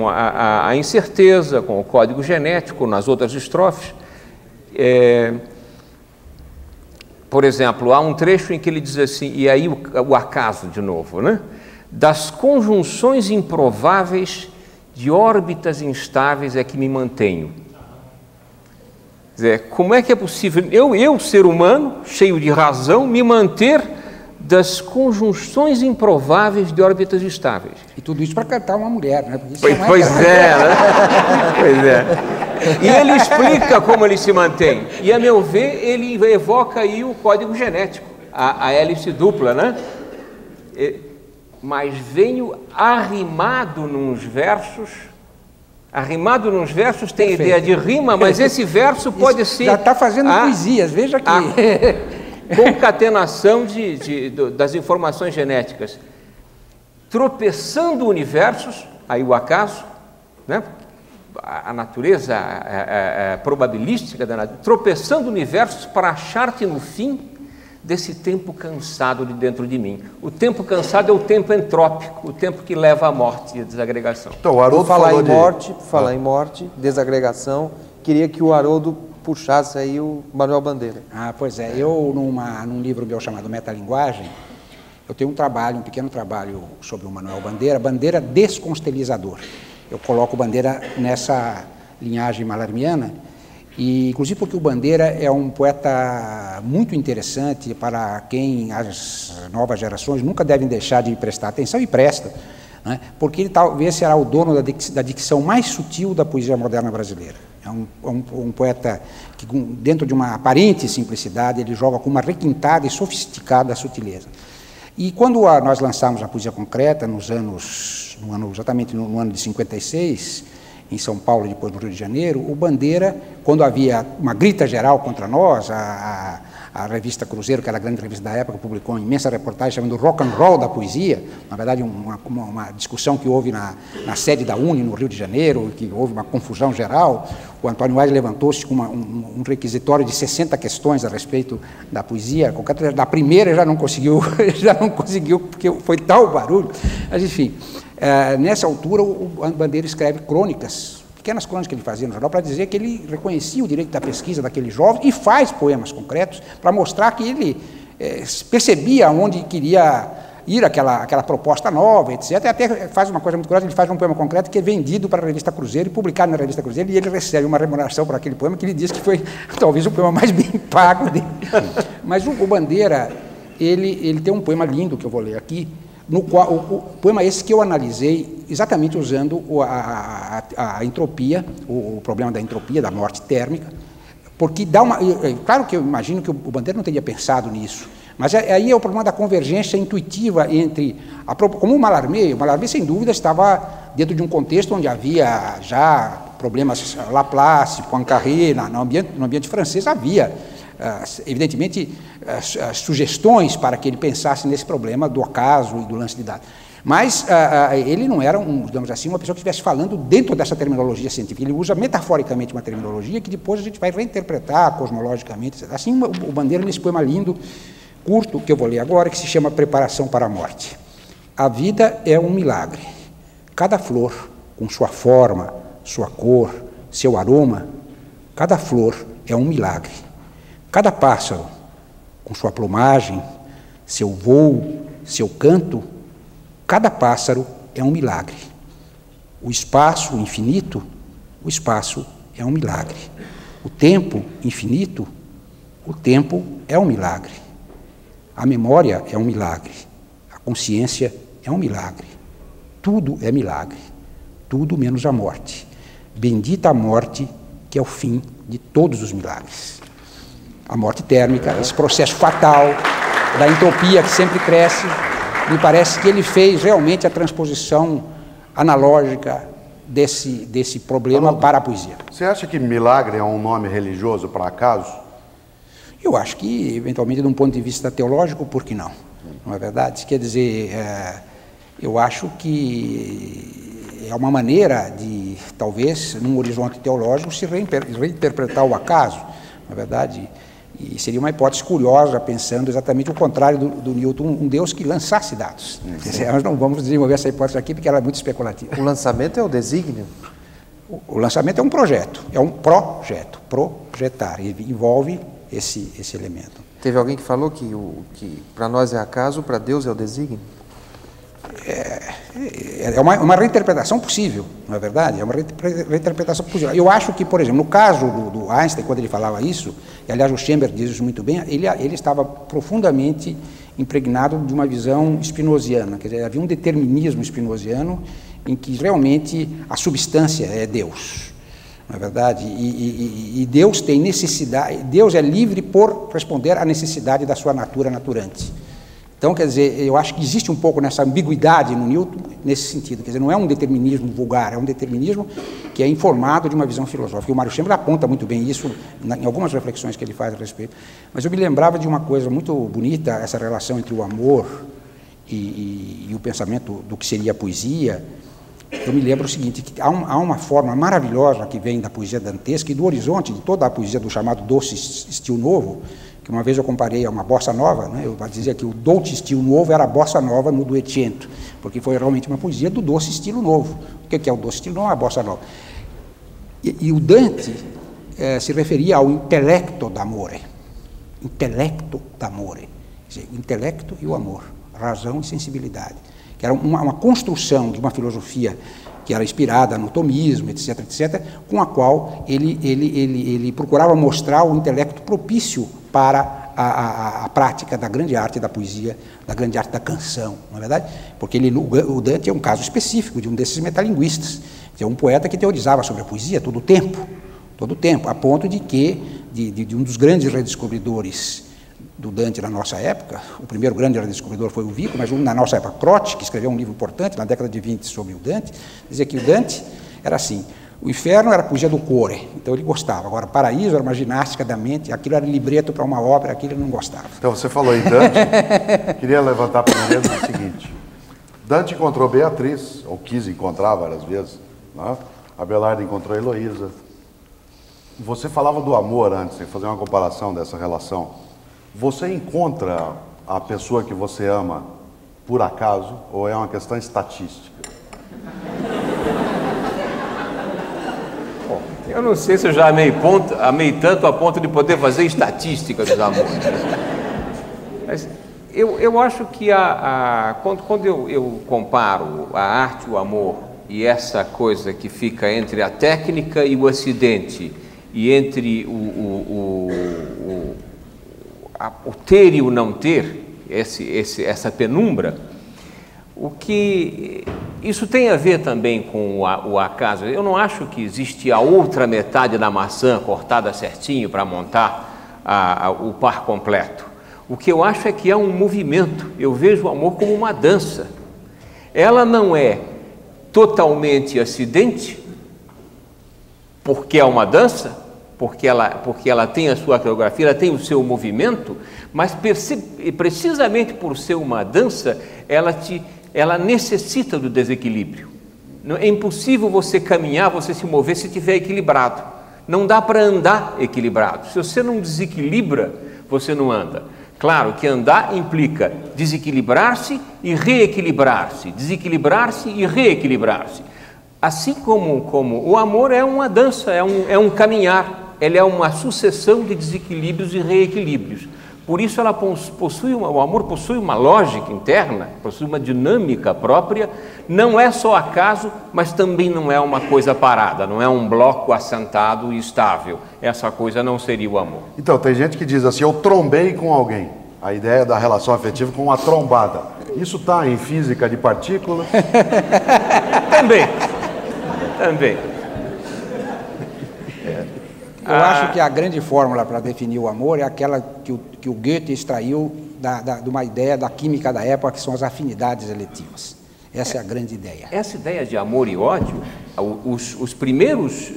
S4: a incerteza, com o código genético nas outras estrofes. Por exemplo, há um trecho em que ele diz assim, e aí o acaso de novo, né? Das conjunções improváveis de órbitas instáveis é que me mantenho. Quer dizer, como é que é possível eu, ser humano, cheio de razão, me manter das conjunções improváveis de órbitas estáveis?
S3: E tudo isso para cantar uma mulher, né?
S4: Pois é, né? Pois é. E ele explica como ele se mantém. E, a meu ver, ele evoca aí o código genético, a hélice dupla, né? mas venho arrimado nos versos. Arrimado nos versos tem
S3: Perfeito.
S4: ideia de rima, mas esse verso pode ser...
S3: Já está fazendo poesias, veja que...
S4: A concatenação das informações genéticas. Tropeçando universos, aí o acaso, né? A natureza probabilística da natureza, tropeçando universos para achar-te no fim desse tempo cansado de dentro de mim. O tempo cansado é o tempo entrópico, o tempo que leva à morte e à desagregação.
S1: Então, o Haroldo falou
S2: falar em morte, desagregação, queria que o Haroldo puxasse aí o Manuel Bandeira.
S3: Pois é, eu num livro meu chamado Metalinguagem, eu tenho um pequeno trabalho sobre o Manuel Bandeira, Bandeira desconstelizador. Eu coloco Bandeira nessa linhagem malarmiana, e inclusive porque o Bandeira é um poeta muito interessante para quem as novas gerações nunca devem deixar de prestar atenção, e presta, né? Porque ele talvez será o dono da dicção mais sutil da poesia moderna brasileira. É um poeta que, dentro de uma aparente simplicidade, ele joga com uma requintada e sofisticada sutileza. E quando nós lançamos a Poesia Concreta, exatamente no ano de 56, em São Paulo e depois no Rio de Janeiro, o Bandeira, quando havia uma grita geral contra nós, a revista Cruzeiro, que era a grande revista da época, publicou uma imensa reportagem chamando Rock and Roll da Poesia, na verdade uma discussão que houve na sede da UNE, no Rio de Janeiro, que houve uma confusão geral. O Antônio Aires levantou-se com um requisitório de 60 questões a respeito da poesia. Da primeira já não conseguiu, porque foi tal barulho. Mas, enfim, nessa altura o Bandeira escreve crônicas, pequenas crônicas que ele fazia no jornal, para dizer que ele reconhecia o direito da pesquisa daquele jovem e faz poemas concretos para mostrar que ele percebia onde queria ir aquela proposta nova, etc. E até faz uma coisa muito curiosa, ele faz um poema concreto que é vendido para a revista Cruzeiro e publicado na revista Cruzeiro, e ele recebe uma remuneração por aquele poema que ele diz que foi talvez o poema mais bem pago dele. Mas o Bandeira, ele tem um poema lindo que eu vou ler aqui, no qual o poema esse que eu analisei exatamente usando a entropia, o problema da entropia, da morte térmica, porque dá uma... Claro que eu imagino que o Bandeira não teria pensado nisso, mas aí é o problema da convergência intuitiva entre... Como o Mallarmé sem dúvida estava dentro de um contexto onde havia já problemas Laplace, Poincaré, no ambiente francês havia, evidentemente, sugestões para que ele pensasse nesse problema do acaso e do lance de dados. Mas ele não era, digamos assim, uma pessoa que estivesse falando dentro dessa terminologia científica. Ele usa metaforicamente uma terminologia que depois a gente vai reinterpretar cosmologicamente. Assim, o Bandeira, nesse poema lindo, curto, que eu vou ler agora, que se chama Preparação para a Morte. A vida é um milagre. Cada flor, com sua forma, sua cor, seu aroma, cada flor é um milagre. Cada pássaro, com sua plumagem, seu voo, seu canto, cada pássaro é um milagre. O espaço infinito, o espaço é um milagre. O tempo infinito, o tempo é um milagre. A memória é um milagre. A consciência é um milagre. Tudo é milagre. Tudo menos a morte. Bendita a morte, que é o fim de todos os milagres. A morte térmica, esse processo fatal da entropia que sempre cresce, me parece que ele fez realmente a transposição analógica desse problema para a poesia.
S1: Você acha que milagre é um nome religioso para acaso?
S3: Eu acho que, eventualmente, de um ponto de vista teológico, por que não? Não é verdade? Quer dizer, eu acho que é uma maneira de, talvez, num horizonte teológico, se reinterpretar o acaso, não é verdade? E seria uma hipótese curiosa, pensando exatamente o contrário do Newton, um Deus que lançasse dados. Nós não vamos desenvolver essa hipótese aqui, porque ela é muito especulativa.
S2: O lançamento é o desígnio?
S3: O lançamento é um projeto, projetar, envolve esse elemento.
S2: Teve alguém que falou que para nós é acaso, para Deus é o desígnio?
S3: É uma reinterpretação possível, não é verdade? É uma reinterpretação possível. Eu acho que, por exemplo, no caso do Einstein, quando ele falava isso, e aliás o Schember diz isso muito bem, ele estava profundamente impregnado de uma visão spinoziana, quer dizer, havia um determinismo spinoziano em que realmente a substância é Deus, não é verdade? E Deus tem necessidade, Deus é livre por responder à necessidade da sua natura naturante. Então, quer dizer, eu acho que existe um pouco nessa ambiguidade no Newton, nesse sentido. Quer dizer, não é um determinismo vulgar, é um determinismo que é informado de uma visão filosófica. E o Mário Chamber aponta muito bem isso em algumas reflexões que ele faz a respeito. Mas eu me lembrava de uma coisa muito bonita, essa relação entre o amor e o pensamento do que seria a poesia. Eu me lembro o seguinte, que há uma forma maravilhosa que vem da poesia dantesca e do horizonte de toda a poesia do chamado doce estilo novo, que uma vez eu comparei a uma bossa nova, né? Eu dizia que o doce estilo novo era a bossa nova no Duecento, porque foi realmente uma poesia do doce estilo novo. O que é o doce estilo novo? A bossa nova. E o Dante se referia ao intelecto d'amore, intelecto d'amore, quer dizer, o intelecto e o amor, razão e sensibilidade, que era uma construção de uma filosofia que era inspirada no tomismo, etc., etc., com a qual ele procurava mostrar o intelecto propício para a prática da grande arte da poesia, da grande arte da canção, não é verdade? Porque o Dante é um caso específico de um desses metalinguistas, que é um poeta que teorizava sobre a poesia todo o tempo, a ponto de que, de um dos grandes redescobridores do Dante na nossa época, o primeiro grande redescobridor foi o Vico, mas na nossa época, Croce, que escreveu um livro importante na década de 20 sobre o Dante, dizia que o Dante era assim, o inferno era a poesia do core, então ele gostava, agora o paraíso era uma ginástica da mente, aquilo era libreto para uma obra, aquilo ele não gostava.
S1: Então você falou em Dante, queria levantar para o mesmo o seguinte, Dante encontrou Beatriz, ou quis encontrar várias vezes, né? Abelardo encontrou Heloísa. Você falava do amor antes, fazer uma comparação dessa relação. Você encontra a pessoa que você ama por acaso ou é uma questão estatística?
S4: Bom, eu não sei se eu já amei tanto a ponto de poder fazer estatística dos amores. Mas eu acho que quando eu comparo a arte e o amor e essa coisa que fica entre a técnica e o acidente e entre o ter e o não ter, essa penumbra, o que isso tem a ver também com o acaso. Eu não acho que existe a outra metade da maçã cortada certinho para montar o par completo. O que eu acho é que é um movimento. Eu vejo o amor como uma dança. Ela não é totalmente acidente, porque é uma dança, porque ela tem a sua coreografia, ela tem o seu movimento, mas precisamente por ser uma dança, ela necessita do desequilíbrio. É impossível você caminhar, você se mover se estiver equilibrado. Não dá para andar equilibrado. Se você não desequilibra, você não anda. Claro que andar implica desequilibrar-se e reequilibrar-se, desequilibrar-se e reequilibrar-se. Assim como o amor é uma dança, é um caminhar. Ela é uma sucessão de desequilíbrios e reequilíbrios. Por isso o amor possui uma lógica interna, possui uma dinâmica própria, não é só acaso, mas também não é uma coisa parada, não é um bloco assentado e estável. Essa coisa não seria o amor.
S1: Então, tem gente que diz assim, eu trombei com alguém. A ideia da relação afetiva com uma trombada. Isso está em física de partículas? Também.
S3: Eu acho que a grande fórmula para definir o amor é aquela que o Goethe extraiu de uma ideia da química da época, que são as afinidades eletivas. Essa é a grande ideia.
S4: Essa ideia de amor e ódio, os primeiros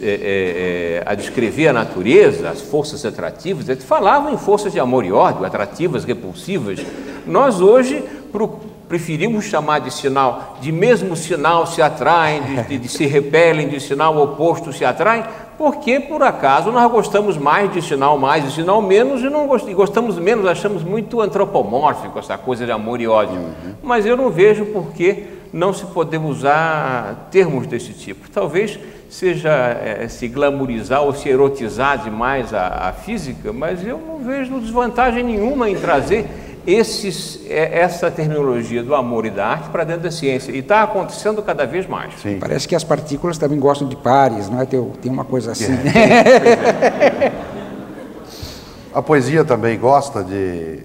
S4: a descrever a natureza, as forças atrativas, eles falavam em forças de amor e ódio, atrativas, repulsivas. Nós hoje preferimos chamar de mesmo sinal se atraem, de se repelem, de sinal oposto se atraem, porque por acaso nós gostamos mais de sinal mais e sinal menos e gostamos menos, achamos muito antropomórfico essa coisa de amor e ódio. Mas eu não vejo por que não se poder usar termos desse tipo. Talvez seja se glamourizar ou se erotizar demais a física, mas eu não vejo desvantagem nenhuma em trazer essa terminologia do amor e da arte para dentro da ciência, e está acontecendo cada vez mais.
S3: Sim. Parece que as partículas também gostam de pares, não é? Tem uma coisa assim.
S1: A poesia também gosta de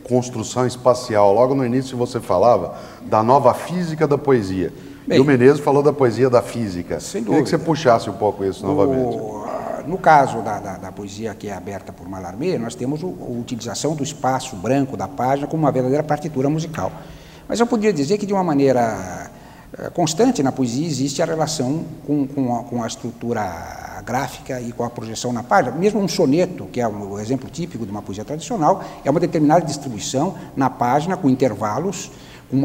S1: construção espacial. Logo no início você falava da nova física da poesia. Bem, e o Menezes falou da poesia da física. Sem dúvida. Queria que você puxasse um pouco isso novamente.
S3: no caso da poesia que é aberta por Mallarmé, nós temos a utilização do espaço branco da página como uma verdadeira partitura musical. Mas eu poderia dizer que, de uma maneira constante na poesia, existe a relação com a estrutura gráfica e com a projeção na página. Mesmo um soneto, que é o exemplo típico de uma poesia tradicional, é uma determinada distribuição na página com intervalos, com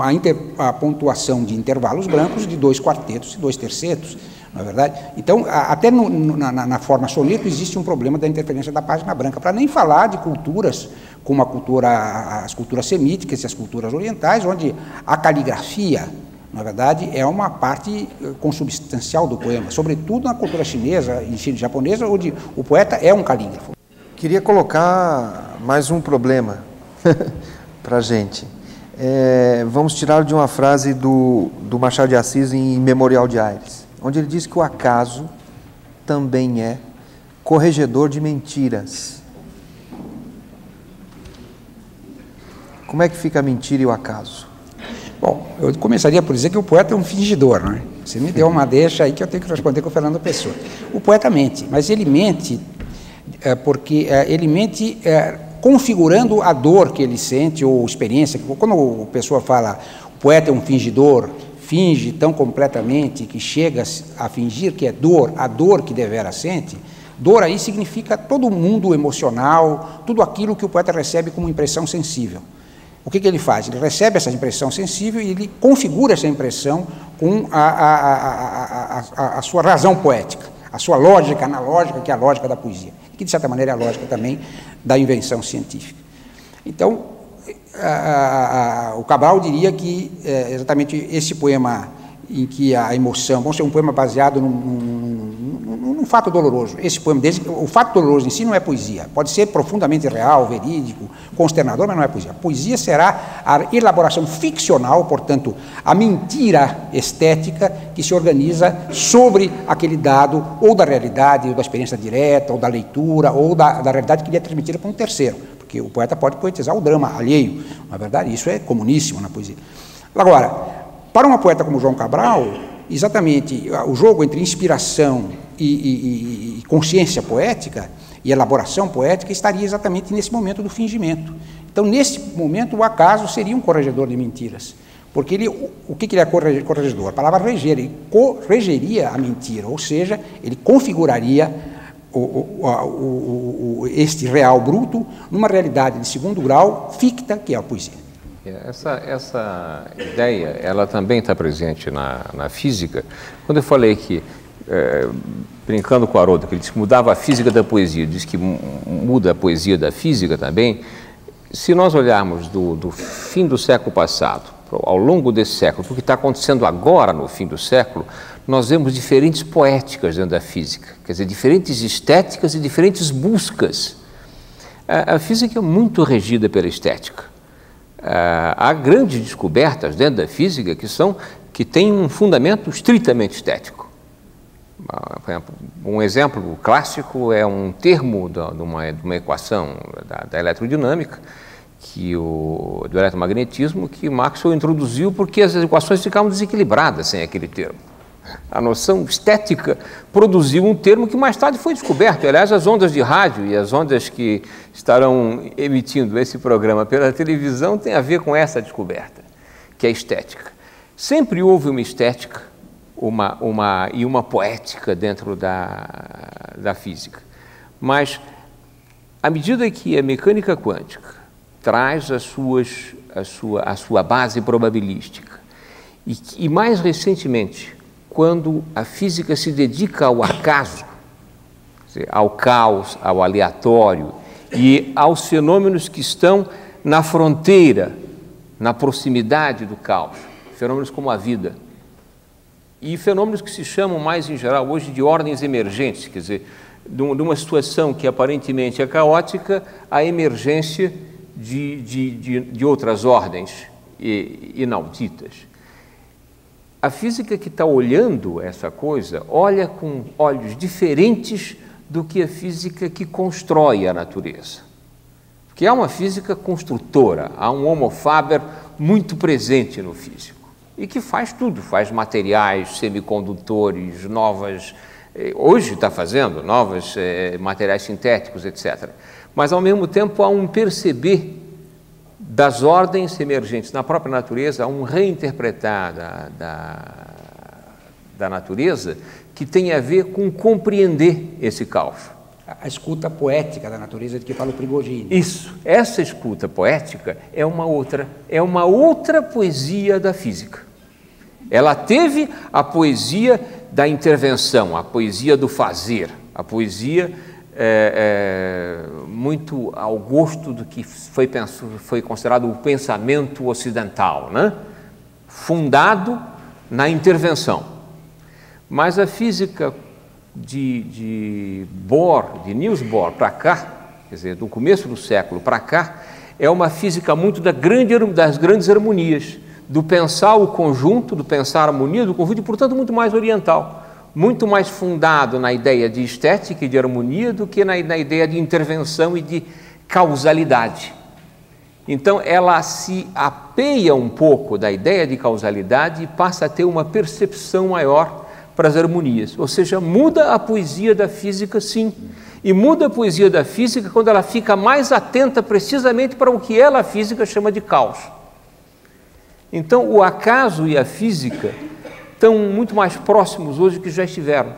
S3: a pontuação de intervalos brancos de 2 quartetos e 2 tercetos, não é verdade? Então, até na forma soneto existe um problema da interferência da página branca, para nem falar de culturas como as culturas semíticas e as culturas orientais, onde a caligrafia, na verdade, é uma parte consubstancial do poema, sobretudo na cultura chinesa e japonesa, onde o poeta é um calígrafo.
S2: Queria colocar mais um problema para a gente. Vamos tirar de uma frase do Machado de Assis em Memorial de Aires, onde ele diz que o acaso também é corregedor de mentiras. Como é que fica a mentira e o acaso?
S3: Bom, eu começaria por dizer que o poeta é um fingidor, não é? Você me deu uma deixa aí que eu tenho que responder com o Fernando Pessoa. O poeta mente, mas ele mente porque ele mente configurando a dor que ele sente ou experiência. Quando a pessoa fala o poeta é um fingidor, finge tão completamente que chega a fingir que é dor, a dor que devera sente, dor aí significa todo o mundo emocional, tudo aquilo que o poeta recebe como impressão sensível. O que ele faz? Ele recebe essa impressão sensível e ele configura essa impressão com a sua razão poética, a sua lógica analógica, que é a lógica da poesia, que de certa maneira é a lógica também da invenção científica. Então, o Cabral diria que exatamente esse poema em que a emoção, vamos ser um poema baseado num fato doloroso. Esse poema, o fato doloroso em si não é poesia, pode ser profundamente real, verídico, consternador, mas não é poesia. A poesia será a elaboração ficcional, portanto, a mentira estética que se organiza sobre aquele dado, ou da realidade, ou da experiência direta, ou da leitura, ou da realidade que lhe é transmitida por um terceiro, porque o poeta pode poetizar o drama alheio, na verdade, isso é comuníssimo na poesia. Agora, para um poeta como João Cabral, exatamente o jogo entre inspiração e consciência poética e elaboração poética estaria exatamente nesse momento do fingimento. Então, nesse momento, o acaso seria um corregedor de mentiras, porque o que ele é corregedor? A palavra reger, ele corrigiria a mentira, ou seja, ele configuraria este real bruto numa realidade de segundo grau ficta, que é a poesia.
S4: Essa ideia, ela também está presente na física. Quando eu falei que, brincando com o Haroldo, que ele disse que mudava a física da poesia, diz que muda a poesia da física também, se nós olharmos do fim do século passado, ao longo desse século, para o que está acontecendo agora no fim do século, nós vemos diferentes poéticas dentro da física, quer dizer, diferentes estéticas e diferentes buscas. A física é muito regida pela estética. Há grandes descobertas dentro da física que têm um fundamento estritamente estético. Um exemplo clássico é um termo de uma equação da eletrodinâmica, do eletromagnetismo, que Maxwell introduziu porque as equações ficavam desequilibradas sem aquele termo. A noção estética produziu um termo que mais tarde foi descoberto. Aliás, as ondas de rádio e as ondas que estarão emitindo esse programa pela televisão têm a ver com essa descoberta, que é a estética. Sempre houve uma estética e uma poética dentro da física. Mas, à medida que a mecânica quântica traz a sua base probabilística e mais recentemente, quando a física se dedica ao acaso, ao caos, ao aleatório e aos fenômenos que estão na fronteira, na proximidade do caos, fenômenos como a vida, e fenômenos que se chamam mais em geral hoje de ordens emergentes, quer dizer, de uma situação que aparentemente é caótica, a emergência de outras ordens inauditas. A física que está olhando essa coisa, olha com olhos diferentes do que a física que constrói a natureza. Porque há uma física construtora, há um homo faber muito presente no físico, e que faz tudo, faz materiais, semicondutores, novas Hoje está fazendo novos materiais sintéticos, etc. Mas, ao mesmo tempo, há um perceber das ordens emergentes na própria natureza, há um reinterpretar da natureza que tem a ver com compreender esse caos.
S3: A escuta poética da natureza de que fala o Prigogine.
S4: Isso, essa escuta poética é uma outra poesia da física. Ela teve a poesia da intervenção, a poesia do fazer, a poesia muito ao gosto do que foi considerado o pensamento ocidental, né? Fundado na intervenção. Mas a física de Niels Bohr para cá, quer dizer, do começo do século para cá, é uma física muito das grandes harmonias, do pensar o conjunto, do pensar a harmonia do conjunto, e, portanto, muito mais oriental, muito mais fundado na ideia de estética e de harmonia do que na ideia de intervenção e de causalidade. Então, ela se apeia um pouco da ideia de causalidade e passa a ter uma percepção maior para as harmonias, ou seja, muda a poesia da física, sim, e muda a poesia da física quando ela fica mais atenta precisamente para o que ela, a física, chama de caos. Então, o acaso e a física estão muito mais próximos hoje do que já estiveram,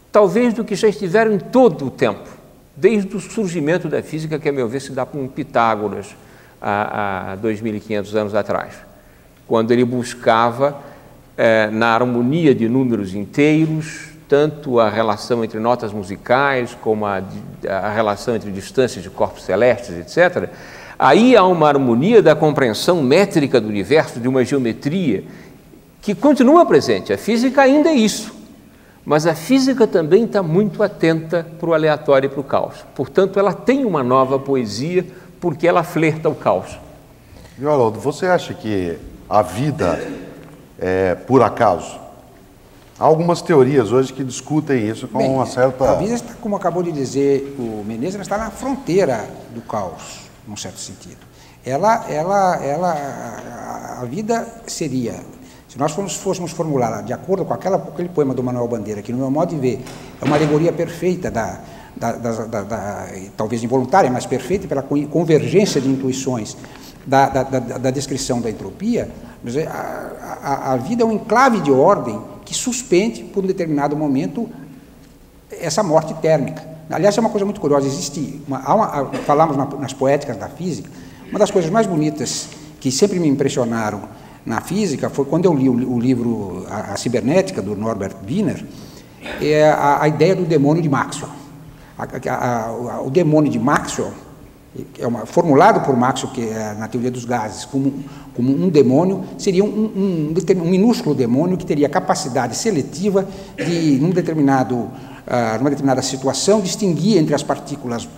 S4: talvez do que já estiveram em todo o tempo, desde o surgimento da física, que, a meu ver, se dá com Pitágoras há 2.500 anos atrás, quando ele buscava na harmonia de números inteiros, tanto a relação entre notas musicais, como a relação entre distâncias de corpos celestes, etc. Aí há uma harmonia da compreensão métrica do universo, de uma geometria, que continua presente. A física ainda é isso, mas a física também está muito atenta para o aleatório e para o caos. Portanto, ela tem uma nova poesia, porque ela flerta o caos.
S1: E, Haroldo, você acha que a vida é por acaso? Há algumas teorias hoje que discutem isso com uma certa...
S3: A vida está, como acabou de dizer o Menezes, ela está na fronteira do caos, num certo sentido. A vida seria, se nós fôssemos formular de acordo com aquele poema do Manuel Bandeira, que no meu modo de ver é uma alegoria perfeita talvez involuntária, mas perfeita pela convergência de intuições da descrição da entropia, a vida é um enclave de ordem que suspende, por um determinado momento, essa morte térmica. Aliás, é uma coisa muito curiosa, falamos nas poéticas da física, uma das coisas mais bonitas que sempre me impressionaram na física foi quando eu li o livro A Cibernética, do Norbert Wiener, a ideia do demônio de Maxwell. O demônio de Maxwell, formulado por Maxwell, que é na teoria dos gases, como um demônio, seria um minúsculo demônio que teria capacidade seletiva de, numa determinada situação, distinguir entre as partículas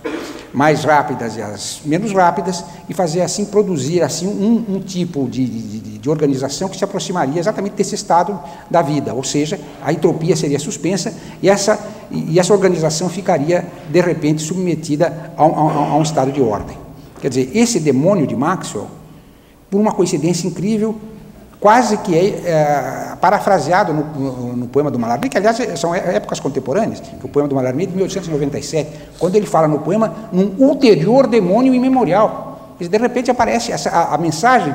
S3: mais rápidas e as menos rápidas e fazer assim, produzir assim um tipo de organização que se aproximaria exatamente desse estado da vida, ou seja, a entropia seria suspensa e essa organização ficaria, de repente, submetida a um estado de ordem. Quer dizer, esse demônio de Maxwell, por uma coincidência incrível, quase que parafraseado no poema do Mallarmé, que, aliás, são épocas contemporâneas, que o poema do Mallarmé é de 1897, quando ele fala no poema num ulterior demônio imemorial. De repente aparece a mensagem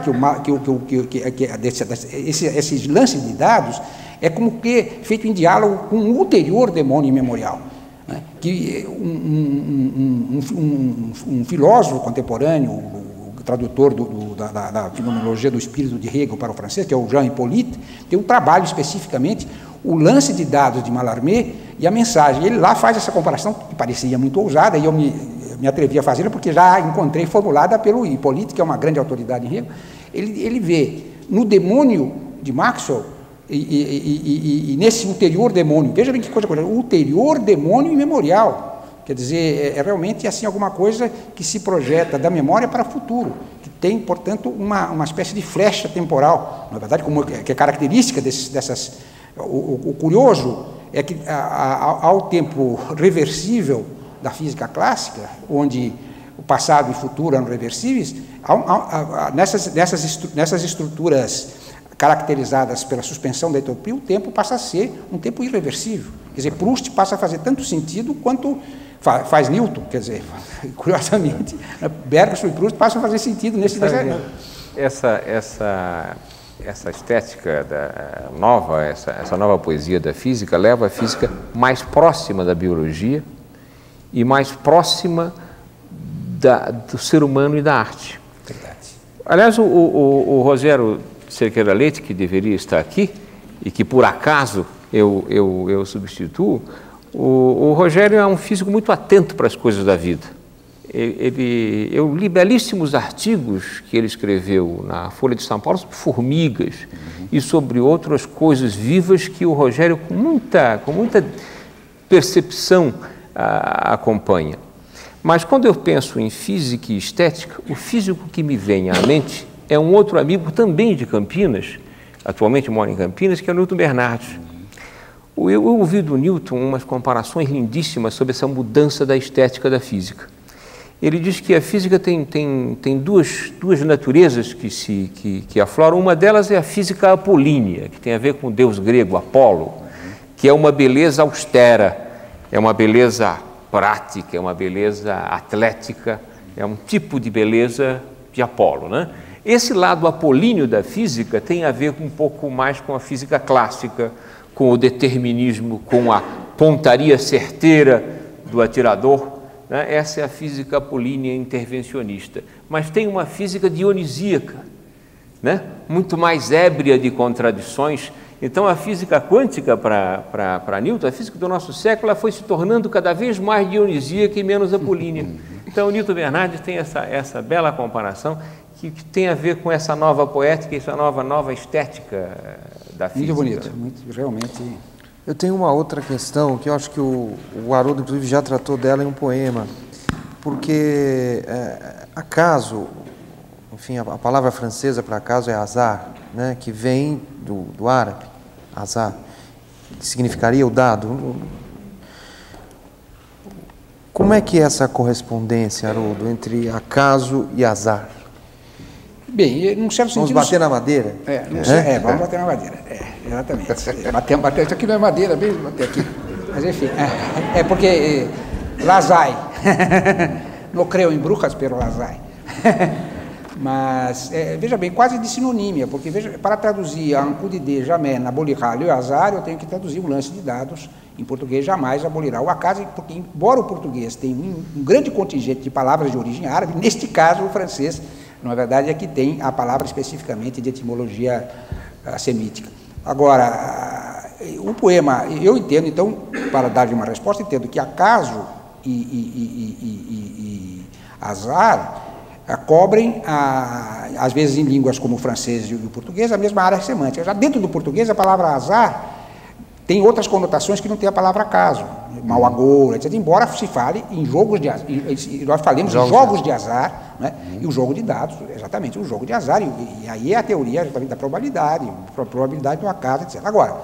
S3: esse lance de dados é como que feito em diálogo com um ulterior demônio imemorial, né? Que um filósofo contemporâneo, o tradutor da fenomenologia do espírito de Hegel para o francês, que é o Jean Hippolyte, tem um trabalho especificamente, o lance de dados de Mallarmé e a mensagem. Ele lá faz essa comparação que parecia muito ousada, e eu me atrevi a fazê-la porque já encontrei formulada pelo Hippolyte, que é uma grande autoridade em Hegel. Ele vê no demônio de Maxwell e nesse ulterior demônio, veja bem que coisa curiosa, ulterior demônio imemorial. Quer dizer, é realmente assim alguma coisa que se projeta da memória para o futuro, que tem, portanto, uma espécie de flecha temporal, na verdade, que é característica dessas... O curioso é que há o tempo reversível da física clássica, onde o passado e o futuro eram reversíveis, nessas estruturas caracterizadas pela suspensão da entropia, o tempo passa a ser um tempo irreversível. Quer dizer, Proust passa a fazer tanto sentido quanto faz Newton, quer dizer, curiosamente, Bergson e Proust passam a fazer sentido nesse desenho.
S4: Essa estética nova, essa nova poesia da física leva a física mais próxima da biologia e mais próxima do ser humano e da arte.
S3: Verdade.
S4: Aliás, o Rogério Cerqueira Leite, que deveria estar aqui e que por acaso eu substituo, o Rogério é um físico muito atento para as coisas da vida. Eu li belíssimos artigos que ele escreveu na Folha de São Paulo sobre formigas e sobre outras coisas vivas que o Rogério, com muita percepção, acompanha. Mas quando eu penso em física e estética, o físico que me vem à mente é um outro amigo também de Campinas, atualmente mora em Campinas, que é o Newton Bernardes. Eu ouvi do Newton umas comparações lindíssimas sobre essa mudança da estética da física. Ele diz que a física tem duas naturezas que afloram. Uma delas é a física apolínea, que tem a ver com o deus grego Apolo, que é uma beleza austera, é uma beleza prática, é uma beleza atlética, é um tipo de beleza de Apolo, né? Esse lado apolíneo da física tem a ver um pouco mais com a física clássica, com o determinismo, com a pontaria certeira do atirador, né? Essa é a física apolínea intervencionista. Mas tem uma física dionisíaca, né? Muito mais ébria de contradições. Então, a física quântica para Newton, a física do nosso século, ela foi se tornando cada vez mais dionisíaca e menos apolínea. Então, o Newton Bernardes tem essa bela comparação que tem a ver com essa nova poética, essa nova estética da física.
S3: Muito bonito, realmente.
S2: Eu tenho uma outra questão que eu acho que o Haroldo, inclusive, já tratou dela em um poema, porque acaso, enfim, a palavra francesa para acaso é azar, né, que vem do árabe, azar, que significaria o dado. Como é que é essa correspondência, Haroldo, entre acaso e azar?
S3: Bem, num certo sentido...
S2: Vamos bater na madeira?
S3: Vamos bater na madeira. Exatamente. Bater, isso aqui não é madeira mesmo, bater aqui. Mas, enfim, porque lazai. Não creio em bruxas, pero lazai. Mas, veja bem, quase de sinonímia, porque veja, para traduzir a ancudide, jamais, abolirá, e azar, eu tenho que traduzir um lance de dados. Em português, jamais abolirá o acaso, porque, embora o português tenha um grande contingente de palavras de origem árabe, neste caso, o francês, na verdade, é que tem a palavra especificamente de etimologia semítica. Agora, o poema, eu entendo, então, para dar-lhe uma resposta, entendo que acaso e azar cobrem, às vezes em línguas como o francês e o português, a mesma área semântica. Já dentro do português, a palavra azar tem outras conotações que não tem a palavra acaso, mau agouro, etc. Embora se fale em jogos de azar, nós falemos em jogos de azar, né? E o jogo de dados, exatamente, o jogo de azar, e aí é a teoria exatamente da probabilidade do acaso, etc. Agora,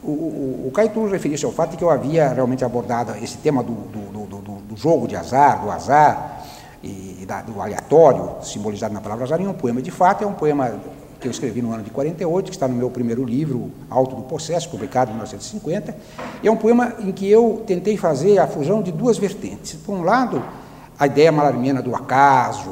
S3: o Caetano referiu-se ao fato de que eu havia realmente abordado esse tema do jogo de azar, do azar e do aleatório, simbolizado na palavra azar, em um poema. De fato, é um poema que eu escrevi no ano de 48, que está no meu primeiro livro, Alto do Processo, publicado em 1950, e é um poema em que eu tentei fazer a fusão de duas vertentes. Por um lado, a ideia malarmiana do acaso,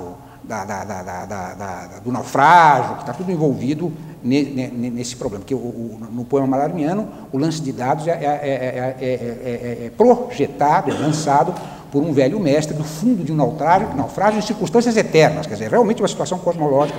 S3: do naufrágio, que está tudo envolvido nesse problema, porque no poema malarmiano, o lance de dados é projetado, é lançado por um velho mestre do fundo de um naufrágio em circunstâncias eternas, quer dizer, realmente uma situação cosmológica.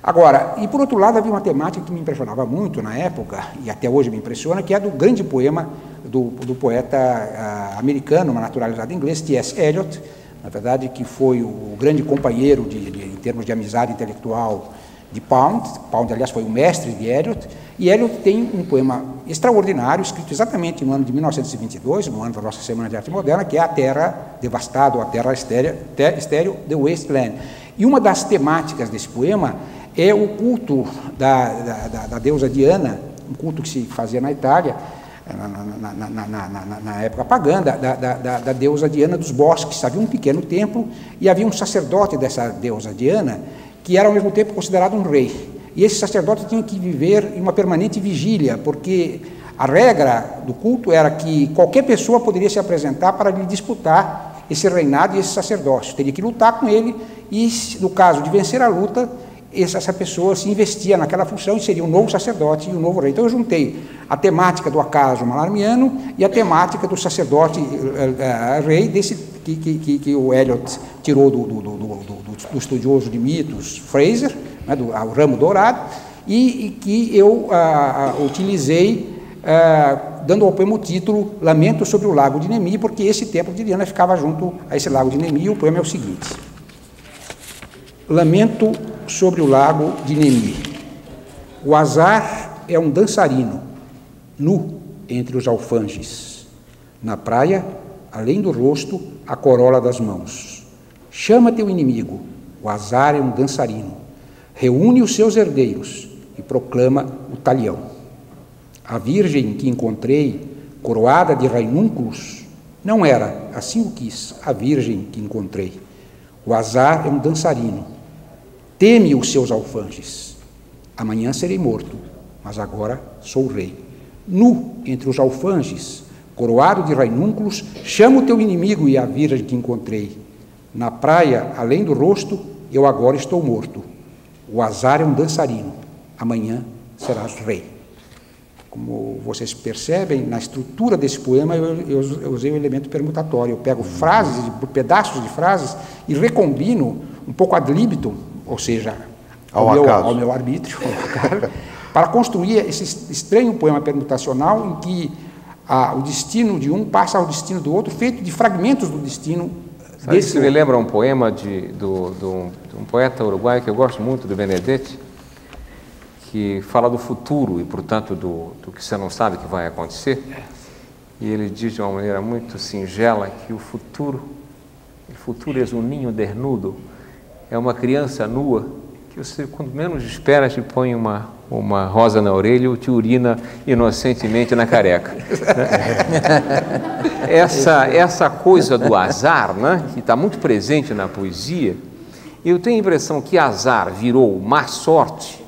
S3: Agora, e por outro lado, havia uma temática que me impressionava muito na época, e até hoje me impressiona, que é do grande poema do poeta americano, naturalizado inglês, T.S. Eliot, na verdade, que foi o grande companheiro em termos de amizade intelectual de Pound. Pound, aliás, foi o mestre de Eliot, e Eliot tem um poema extraordinário, escrito exatamente no ano de 1922, no ano da nossa Semana de Arte Moderna, que é A Terra Devastada, ou A Terra Estéril, The Wasteland. E uma das temáticas desse poema é o culto da deusa Diana, um culto que se fazia na Itália, na época pagã, da deusa Diana dos bosques. Havia um pequeno templo e havia um sacerdote dessa deusa Diana, que era ao mesmo tempo considerado um rei. e esse sacerdote tinha que viver em uma permanente vigília, porque a regra do culto era que qualquer pessoa poderia se apresentar para lhe disputar esse reinado e esse sacerdócio. Teria que lutar com ele e, no caso de vencer a luta, essa pessoa se investia naquela função e seria um novo sacerdote e um novo rei. Então eu juntei a temática do acaso malarmiano e a temática do sacerdote rei, desse que o Eliot tirou do estudioso de mitos Fraser, né, do ramo dourado, e que eu utilizei dando ao poema o título Lamento sobre o Lago de Nemi, porque esse templo de Diana ficava junto a esse lago de Nemi, e o poema é o seguinte: Lamento sobre o lago de Nemi. O azar é um dançarino, nu entre os alfanges. Na praia, além do rosto, a corola das mãos. Chama teu inimigo, o azar é um dançarino. Reúne os seus herdeiros e proclama o talião. A virgem que encontrei, coroada de rainúnculos, não era, assim o quis, a virgem que encontrei. O azar é um dançarino. Teme os seus alfanges. Amanhã serei morto, mas agora sou rei. Nu entre os alfanges, coroado de rainúnculos, chamo o teu inimigo e a virgem que encontrei. Na praia, além do rosto, eu agora estou morto. O azar é um dançarino. Amanhã serás rei. Como vocês percebem, na estrutura desse poema eu usei o elemento permutatório. Eu pego frases, pedaços de frases e recombino um pouco ad libitum, ou seja, ao meu arbítrio, para construir esse estranho poema permutacional em que o destino de um passa ao destino do outro, feito de fragmentos do destino desse.
S4: Isso me lembra um poema de um poeta uruguaio que eu gosto muito, do Benedetti, que fala do futuro e, portanto, do que você não sabe que vai acontecer. E ele diz de uma maneira muito singela que o futuro é um ninho desnudo, é uma criança nua que você, quando menos espera, te põe uma rosa na orelha ou te urina inocentemente na careca. Essa coisa do azar, né, que está muito presente na poesia, eu tenho a impressão que azar virou má sorte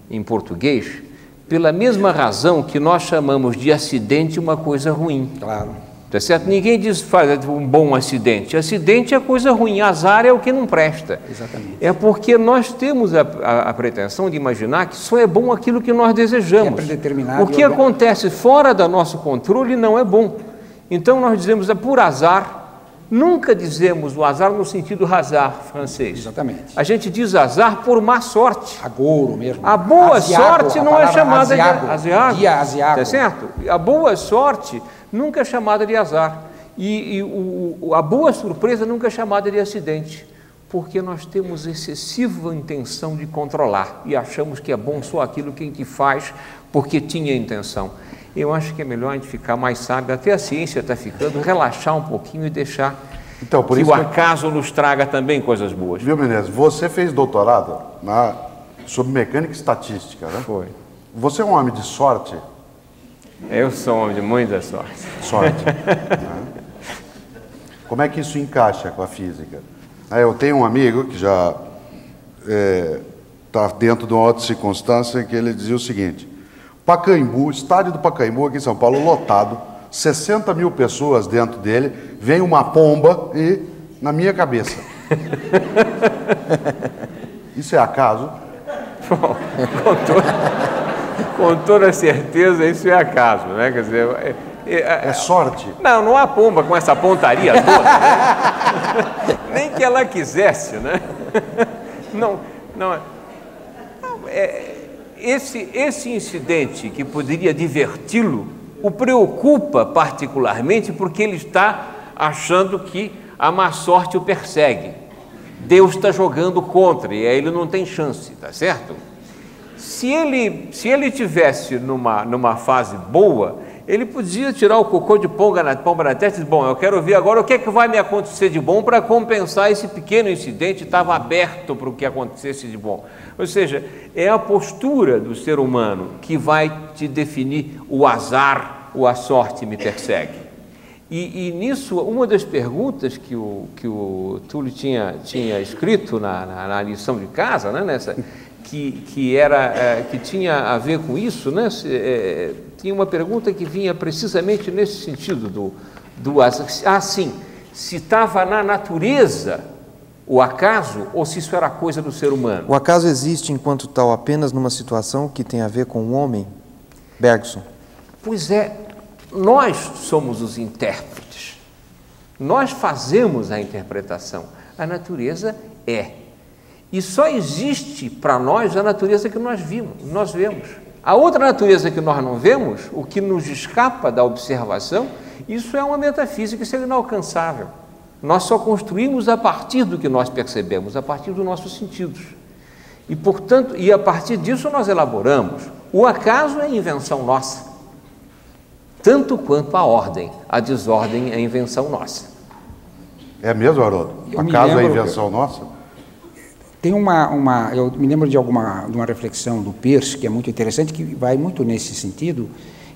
S4: em português pela mesma razão que nós chamamos de acidente uma coisa ruim.
S3: Claro.
S4: Tá certo? Ninguém diz faz um bom acidente. Acidente é coisa ruim, azar é o que não presta.
S3: Exatamente.
S4: É porque nós temos a pretensão de imaginar que só é bom aquilo que nós desejamos.
S3: É predeterminado.
S4: O que acontece fora do nosso controle não é bom. Então nós dizemos por azar. Nunca dizemos o azar no sentido hasard francês.
S3: Exatamente.
S4: A gente diz azar por má sorte.
S3: Agouro mesmo.
S4: A boa
S3: Aziago,
S4: sorte não é chamada
S3: aziago,
S4: de azar.
S3: Aziago.
S4: Tá certo? A boa sorte nunca é chamada de azar. A boa surpresa nunca é chamada de acidente. Porque nós temos excessiva intenção de controlar e achamos que é bom só aquilo que a gente faz porque tinha intenção. Eu acho que é melhor a gente ficar mais sábio, até a ciência está ficando, relaxar um pouquinho e deixar que o acaso nos traga também coisas boas.
S1: Viu, Menezes? Você fez doutorado sobre mecânica e estatística, né?
S4: Foi.
S1: Você é um homem de sorte?
S4: Eu sou um homem de muita sorte.
S1: Sorte. Como é que isso encaixa com a física? Eu tenho um amigo que já está dentro de uma outra circunstância que ele dizia o seguinte: Pacaembu, estádio do Pacaembu aqui em São Paulo, lotado, 60 mil pessoas dentro dele, vem uma pomba e na minha cabeça. Isso é acaso?
S4: Bom, com toda certeza isso é acaso, né? Quer dizer,
S1: é sorte?
S4: Não há pomba com essa pontaria toda, né? Nem que ela quisesse, né? Esse incidente que poderia diverti-lo o preocupa particularmente porque ele está achando que a má sorte o persegue. Deus está jogando contra e aí ele não tem chance, tá certo? Se ele tivesse numa fase boa, ele podia tirar o cocô de pomba na testa e dizer: bom, eu quero ver agora o que é que vai me acontecer de bom para compensar esse pequeno incidente, estava aberto para o que acontecesse de bom. Ou seja, é a postura do ser humano que vai te definir o azar ou a sorte me persegue. E nisso, uma das perguntas que o Túlio tinha escrito na lição de casa, né, que tinha a ver com isso, né? Tinha uma pergunta que vinha precisamente nesse sentido sim, se estava na natureza o acaso ou se isso era coisa do ser humano.
S2: O acaso existe enquanto tal apenas numa situação que tem a ver com o homem? Bergson.
S4: Pois é, nós somos os intérpretes. Nós fazemos a interpretação. A natureza é. E só existe para nós a natureza que nós vemos. A outra natureza que nós não vemos, o que nos escapa da observação, isso é uma metafísica, isso é inalcançável. Nós só construímos a partir do que nós percebemos, a partir dos nossos sentidos. E, portanto, a partir disso nós elaboramos. O acaso é invenção nossa, tanto quanto a ordem. A desordem é invenção nossa.
S1: É mesmo, Haroldo? O acaso é invenção nossa?
S3: Tem eu me lembro de uma reflexão do Peirce, que é muito interessante, que vai muito nesse sentido,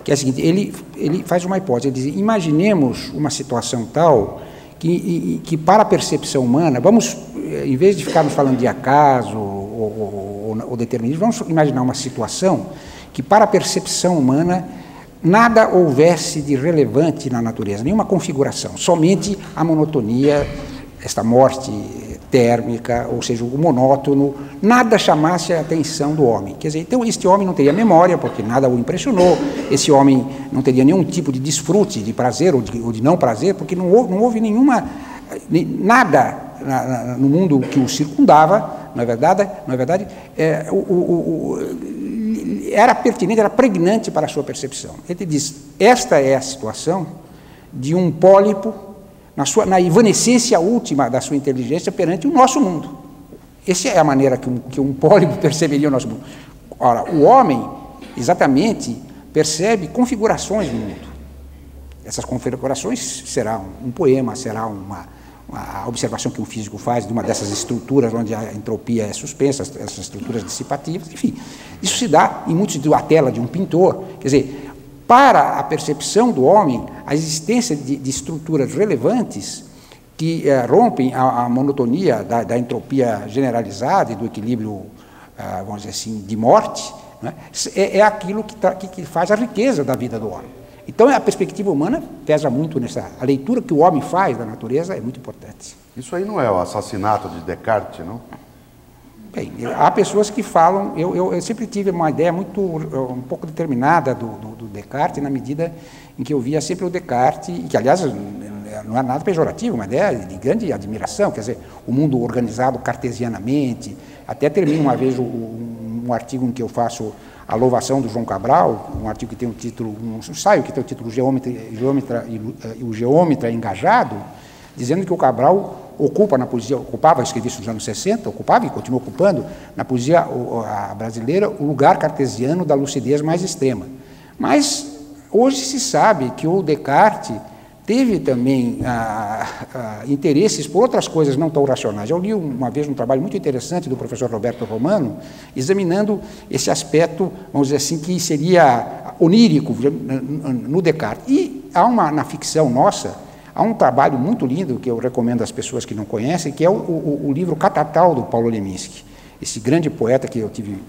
S3: que é a seguinte: ele faz uma hipótese, ele diz: imaginemos uma situação tal que para a percepção humana, em vez de ficarmos falando de acaso ou determinismo, vamos imaginar uma situação que para a percepção humana nada houvesse de relevante na natureza, nenhuma configuração, somente a monotonia, esta morte térmica, ou seja, o monótono, nada chamasse a atenção do homem. Quer dizer, então este homem não teria memória, porque nada o impressionou, esse homem não teria nenhum tipo de desfrute, de prazer ou de não prazer, porque não houve nada no mundo que o circundava, não é verdade? Era pertinente, era pregnante para a sua percepção. Ele diz: esta é a situação de um pólipo na evanescência última da sua inteligência perante o nosso mundo. Essa é a maneira que um pólipo perceberia o nosso mundo. Ora, o homem, exatamente, percebe configurações no mundo. Essas configurações será um poema, será a observação que um físico faz de uma dessas estruturas onde a entropia é suspensa, essas estruturas dissipativas, enfim. Isso se dá em muitos a tela de um pintor. Quer dizer, para a percepção do homem, a existência de estruturas relevantes que rompem a monotonia da entropia generalizada e do equilíbrio, vamos dizer assim, de morte, né? É aquilo que faz a riqueza da vida do homem. Então, a perspectiva humana pesa muito a leitura que o homem faz da natureza é muito importante.
S1: Isso aí não é o assassinato de Descartes, não?
S3: Bem, há pessoas que falam, eu sempre tive uma ideia um pouco determinada do Descartes, na medida em que eu via sempre o Descartes, que aliás não é nada pejorativo, uma ideia de grande admiração, quer dizer, o mundo organizado cartesianamente. Até termino uma vez um artigo em que eu faço a louvação do João Cabral, um artigo que tem um título, um ensaio que tem o título O Geômetra Engajado, dizendo que o Cabral ocupava, escrevi isso nos anos 60, ocupava e continua ocupando na poesia brasileira o lugar cartesiano da lucidez mais extrema. Mas hoje se sabe que o Descartes teve também interesses por outras coisas não tão racionais. Eu li uma vez um trabalho muito interessante do professor Roberto Romano, examinando esse aspecto, vamos dizer assim, que seria onírico no Descartes. E na ficção nossa, há um trabalho muito lindo que eu recomendo às pessoas que não conhecem, que é o livro Catatal, do Paulo Leminski, esse grande poeta que eu tive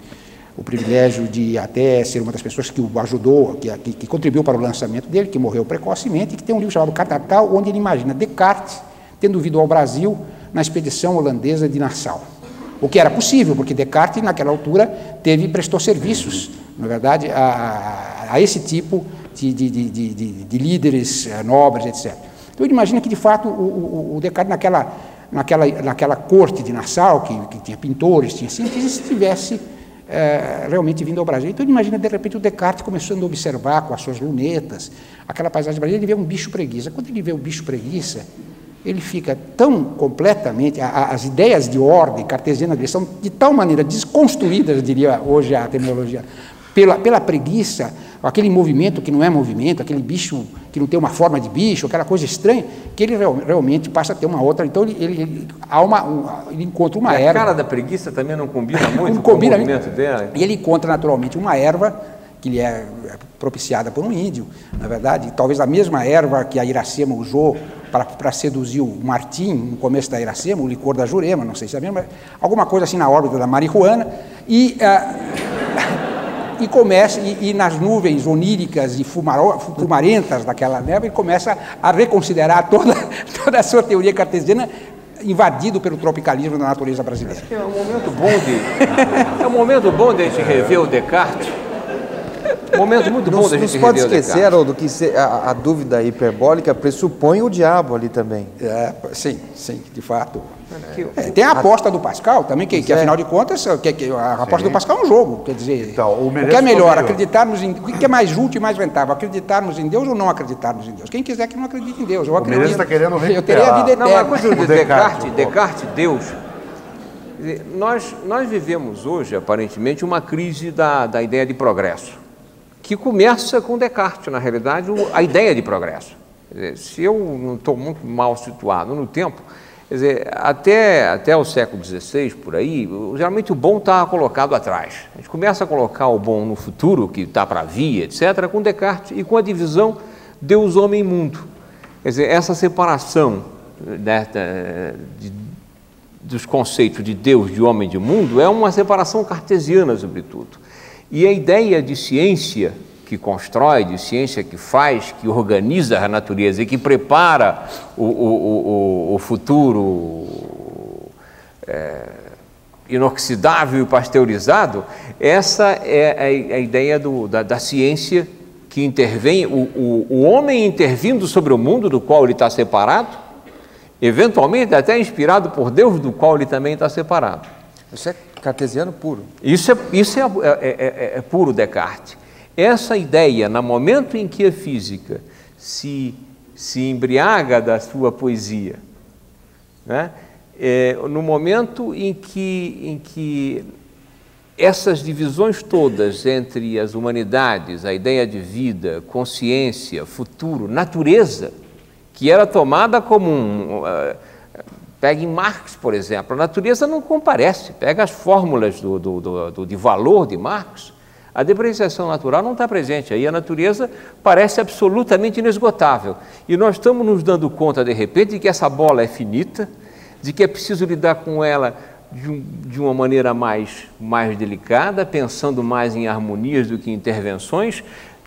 S3: o privilégio de até ser uma das pessoas que o ajudou, que contribuiu para o lançamento dele, que morreu precocemente, e que tem um livro chamado Catatal, onde ele imagina Descartes tendo vindo ao Brasil na expedição holandesa de Nassau. O que era possível, porque Descartes, naquela altura, prestou serviços, na verdade, a esse tipo de líderes nobres, etc. Então, ele imagina que, de fato, o Descartes, naquela corte de Nassau, que tinha pintores, tinha cientistas, estivesse realmente vindo ao Brasil. Então, ele imagina, de repente, o Descartes começando a observar com as suas lunetas aquela paisagem brasileira, ele vê um bicho preguiça. Quando ele vê o bicho preguiça, ele fica tão completamente... As ideias de ordem cartesiana dele são de tal maneira desconstruídas, diria hoje a terminologia, pela preguiça, aquele movimento que não é movimento, aquele bicho que não tem uma forma de bicho, aquela coisa estranha, que ele realmente passa a ter uma outra. Então, ele encontra uma erva.
S4: A cara da preguiça também não combina muito
S3: não
S4: com
S3: combina,
S4: o movimento dela?
S3: E ele encontra, naturalmente, uma erva que lhe é propiciada por um índio, na verdade. Talvez a mesma erva que a Iracema usou para seduzir o Martim no começo da Iracema, o licor da Jurema, não sei se é a mesma, alguma coisa assim na órbita da marihuana, e começa, e nas nuvens oníricas e fumarentas daquela névoa, ele começa a reconsiderar toda a sua teoria cartesiana, invadido pelo tropicalismo da natureza brasileira.
S4: É um momento bom de a gente rever o Descartes. Um momento muito bom da gente rever o Descartes.
S2: Não pode esquecer, Haroldo, que a dúvida hiperbólica pressupõe o diabo ali também.
S3: Sim, de fato. Tem a aposta do Pascal também, que afinal de contas, a aposta do Pascal é um jogo. Quer dizer, então, o que é melhor, acreditarmos em... O que é mais útil e mais rentável, acreditarmos em Deus ou não acreditarmos em Deus? Quem quiser que não acredite em Deus. Eu
S1: está querendo recuperar.
S3: Eu teria a vida eterna.
S4: Não, a coisa do Descartes, Deus... Nós vivemos hoje, aparentemente, uma crise da ideia de progresso, que começa com Descartes, na realidade, a ideia de progresso. Quer dizer, se eu não estou muito mal situado no tempo, quer dizer, até o século XVI, por aí, geralmente o bom está colocado atrás. A gente começa a colocar o bom no futuro, que está para vir, etc., com Descartes e com a divisão Deus, homem e mundo. Quer dizer, essa separação, né, dos conceitos de Deus, de homem e de mundo, é uma separação cartesiana, sobretudo. E a ideia de ciência que constrói, de ciência que faz, que organiza a natureza e que prepara o futuro inoxidável e pasteurizado, essa é a ideia da ciência que intervém, o homem intervindo sobre o mundo do qual ele está separado, eventualmente até inspirado por Deus, do qual ele também está separado.
S2: Isso é cartesiano puro.
S4: Isso é puro Descartes. Essa ideia, no momento em que a física se embriaga da sua poesia, né? No momento em que essas divisões todas entre as humanidades, a ideia de vida, consciência, futuro, natureza, que era tomada como pega em Marx, por exemplo, a natureza não comparece, pega as fórmulas de valor de Marx, a depreciação natural não está presente, aí a natureza parece absolutamente inesgotável, e nós estamos nos dando conta, de repente, de que essa bola é finita, de que é preciso lidar com ela de uma maneira mais delicada, pensando mais em harmonias do que em intervenções.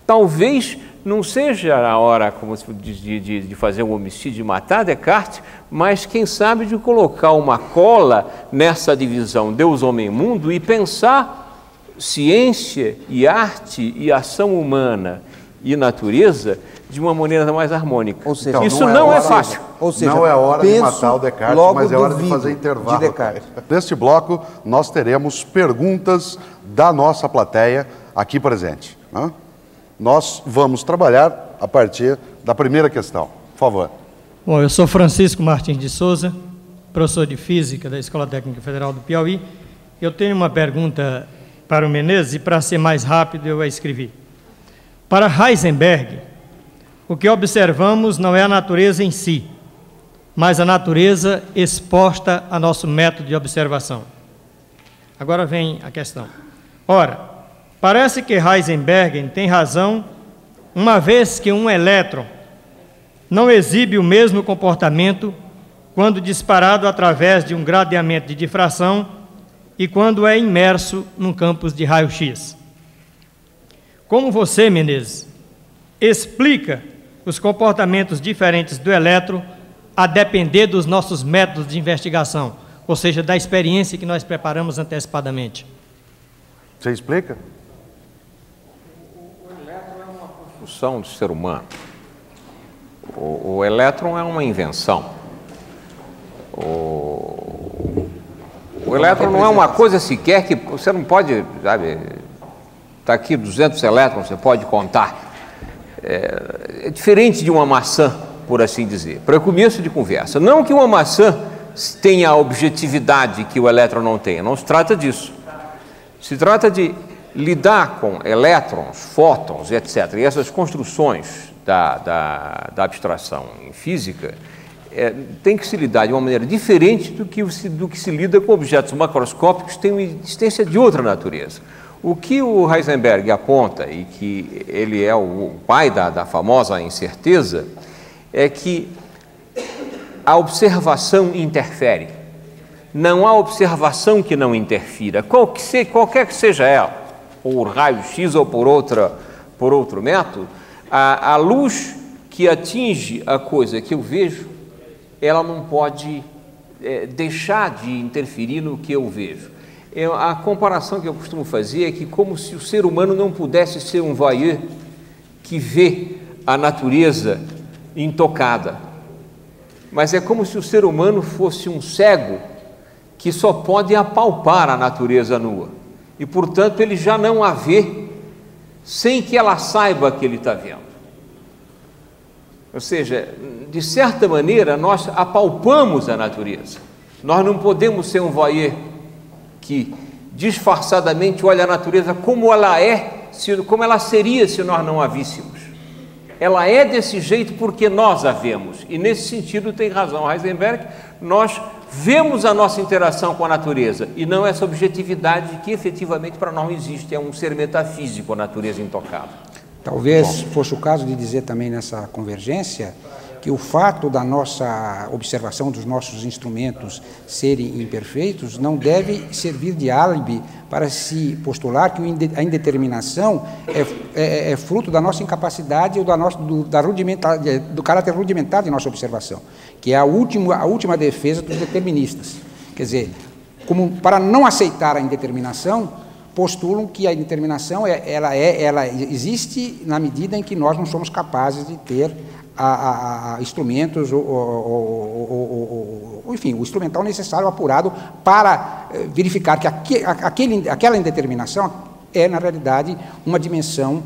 S4: Talvez não seja a hora, como se diz, de fazer um homicídio, de matar Descartes, mas quem sabe de colocar uma cola nessa divisão Deus, homem e mundo e pensar ciência e arte e ação humana e natureza de uma maneira mais harmônica.
S2: Ou seja,
S4: então, isso não é fácil.
S2: Ou seja,
S1: não é hora de matar o Descartes, mas é hora de fazer intervalo. Neste bloco, nós teremos perguntas da nossa plateia aqui presente, né? Nós vamos trabalhar a partir da primeira questão. Por favor.
S5: Bom, eu sou Francisco Martins de Souza, professor de Física da Escola Técnica Federal do Piauí. Eu tenho uma pergunta para o Menezes e, para ser mais rápido, eu a escrevi. Para Heisenberg, o que observamos não é a natureza em si, mas a natureza exposta a nosso método de observação. Agora vem a questão. Ora, parece que Heisenberg tem razão, uma vez que um elétron não exibe o mesmo comportamento quando disparado através de um gradeamento de difração e quando é imerso num campus de raio-x. Como você, Menezes, explica os comportamentos diferentes do elétron a depender dos nossos métodos de investigação, ou seja, da experiência que nós preparamos antecipadamente?
S1: Você explica?
S4: O elétron é uma construção do ser humano. O elétron é uma invenção. O elétron não é uma coisa sequer que você não pode, sabe, está aqui 200 elétrons, você pode contar. É diferente de uma maçã, por assim dizer, para começo de conversa. Não que uma maçã tenha a objetividade que o elétron não tem, não se trata disso. Se trata de lidar com elétrons, fótons, etc. E essas construções da abstração em física tem que se lidar de uma maneira diferente do que se lida com objetos macroscópicos que têm uma existência de outra natureza. O que o Heisenberg aponta, e que ele é o pai da famosa incerteza, é que a observação interfere. Não há observação que não interfira, qualquer que seja ela, por raio-x ou por outro método, a luz que atinge a coisa que eu vejo, ela não pode deixar de interferir no que eu vejo. A comparação que eu costumo fazer é que como se o ser humano não pudesse ser um voyeur que vê a natureza intocada, mas é como se o ser humano fosse um cego que só pode apalpar a natureza nua e, portanto, ele já não a vê sem que ela saiba que ele está vendo. Ou seja, de certa maneira, nós apalpamos a natureza. Nós não podemos ser um voyeur que disfarçadamente olha a natureza como ela é, como ela seria se nós não a víssemos. Ela é desse jeito porque nós a vemos. E nesse sentido tem razão Heisenberg, nós vemos a nossa interação com a natureza e não essa objetividade que efetivamente para nós não existe, é um ser metafísico a natureza intocável.
S3: Talvez fosse o caso de dizer também nessa convergência que o fato da nossa observação dos nossos instrumentos serem imperfeitos não deve servir de álibi para se postular que a indeterminação é fruto da nossa incapacidade ou do caráter rudimentar de nossa observação, que é a última defesa dos deterministas. Quer dizer, como para não aceitar a indeterminação, postulam que a indeterminação ela existe na medida em que nós não somos capazes de ter instrumentos, enfim, o instrumental necessário apurado para verificar que aquela indeterminação é, na realidade, uma dimensão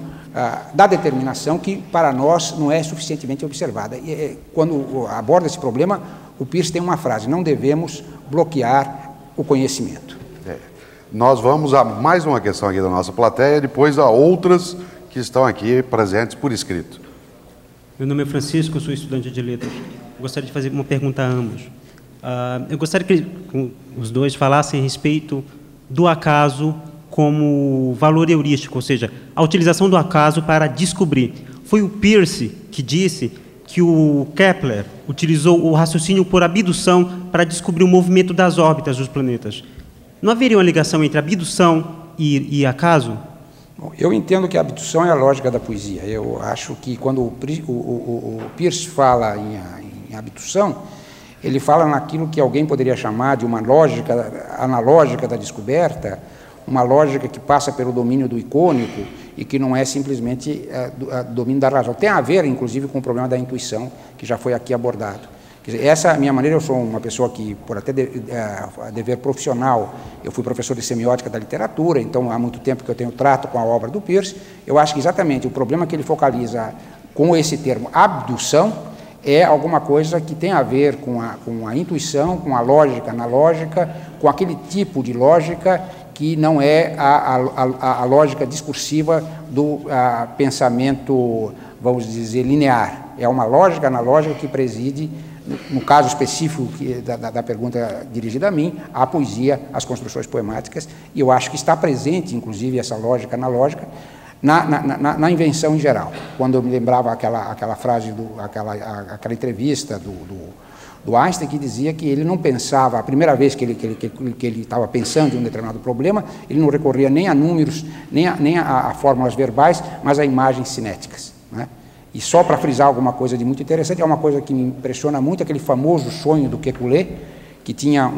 S3: da determinação que, para nós, não é suficientemente observada. E, quando aborda esse problema, o Peirce tem uma frase: não devemos bloquear o conhecimento.
S1: Nós vamos a mais uma questão aqui da nossa plateia, depois a outras que estão aqui presentes por escrito.
S6: Meu nome é Francisco, eu sou estudante de letras. Gostaria de fazer uma pergunta a ambos. Eu gostaria que os dois falassem a respeito do acaso como valor heurístico, ou seja, a utilização do acaso para descobrir. Foi o Peirce que disse que o Kepler utilizou o raciocínio por abdução para descobrir o movimento das órbitas dos planetas. Não haveria uma ligação entre abdução e acaso?
S3: Eu entendo que a abdução é a lógica da poesia. Eu acho que quando o Peirce fala em abdução, ele fala naquilo que alguém poderia chamar de uma lógica analógica da descoberta, uma lógica que passa pelo domínio do icônico e que não é simplesmente domínio da razão. Tem a ver, inclusive, com o problema da intuição, que já foi aqui abordado. Quer dizer, essa é a minha maneira. Eu sou uma pessoa que, por até dever profissional, eu fui professor de semiótica da literatura, então há muito tempo que eu tenho trato com a obra do Peirce. Eu acho que exatamente o problema que ele focaliza com esse termo abdução é alguma coisa que tem a ver com a intuição, com a lógica analógica, com aquele tipo de lógica que não é a lógica discursiva do pensamento, vamos dizer, linear. É uma lógica analógica que preside, no caso específico da pergunta dirigida a mim, a poesia, as construções poemáticas, e eu acho que está presente, inclusive, essa lógica analógica na invenção em geral. Quando eu me lembrava aquela frase, aquela entrevista do Einstein, que dizia que ele não pensava, a primeira vez que ele estava pensando em um determinado problema, ele não recorria nem a números, nem a fórmulas verbais, mas a imagens cinéticas, né? E só para frisar alguma coisa de muito interessante, é uma coisa que me impressiona muito, aquele famoso sonho do Kekulé, que tinha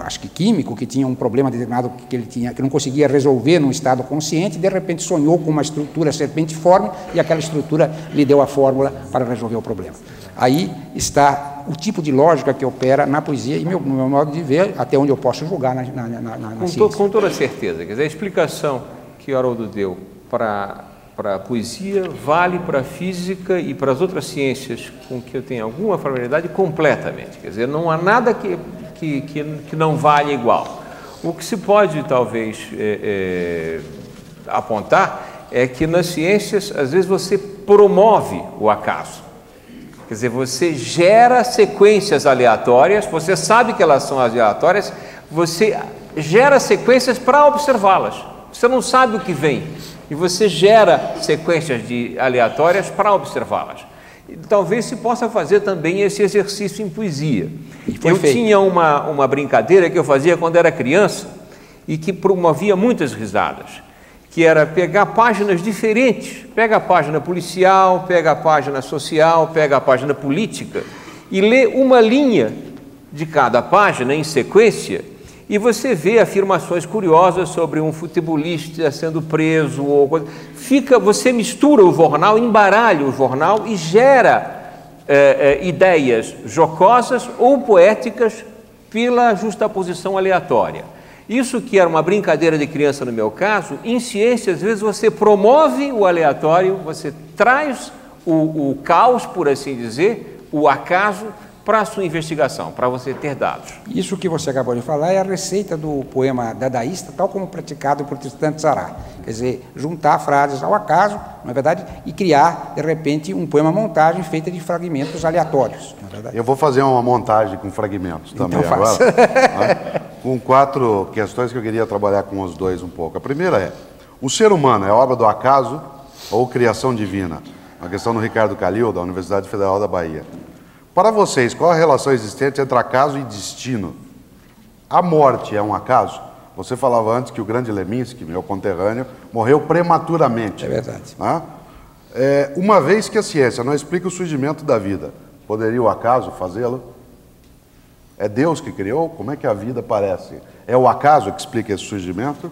S3: acho que químico, que tinha um problema determinado que não conseguia resolver num estado consciente, e de repente sonhou com uma estrutura serpentiforme, e aquela estrutura lhe deu a fórmula para resolver o problema. Aí está o tipo de lógica que opera na poesia, e meu modo de ver, até onde eu posso julgar na ciência.
S4: Com toda certeza. Quer dizer, a explicação que Haroldo deu para a poesia vale para a física e para as outras ciências com que eu tenho alguma familiaridade completamente. Quer dizer, não há nada que não vale igual. O que se pode, talvez, apontar é que nas ciências, às vezes, você promove o acaso. Quer dizer, você gera sequências aleatórias, você sabe que elas são aleatórias, você gera sequências para observá-las. Você não sabe o que vem e você gera sequências aleatórias para observá-las. Talvez se possa fazer também esse exercício em poesia. Eu tinha uma brincadeira que eu fazia quando era criança e que promovia muitas risadas, que era pegar páginas diferentes, pega a página policial, pega a página social, pega a página política e lê uma linha de cada página em sequência e você vê afirmações curiosas sobre um futebolista sendo preso, ou coisa. Você mistura o jornal, embaralha o jornal e gera ideias jocosas ou poéticas pela justaposição aleatória. Isso que era uma brincadeira de criança no meu caso, em ciência, às vezes você promove o aleatório, você traz o caos, por assim dizer, o acaso, para a sua investigação, para você ter dados.
S3: Isso que você acabou de falar é a receita do poema dadaísta, tal como praticado por Tristan Tzara. Quer dizer, juntar frases ao acaso, na verdade, e criar, de repente, um poema-montagem feita de fragmentos aleatórios. Na verdade.
S1: Eu vou fazer uma montagem com fragmentos também
S3: então,
S1: agora, né? Com 4 questões que eu queria trabalhar com os dois um pouco. A primeira é, o ser humano é obra do acaso ou criação divina? Uma questão do Ricardo Calil, da Universidade Federal da Bahia. Para vocês, qual a relação existente entre acaso e destino? A morte é um acaso? Você falava antes que o grande Leminski, meu conterrâneo, morreu prematuramente.
S3: É verdade.
S1: Né? Uma vez que a ciência não explica o surgimento da vida, poderia o acaso fazê-lo? É Deus que criou? Como é que a vida aparece? É o acaso que explica esse surgimento?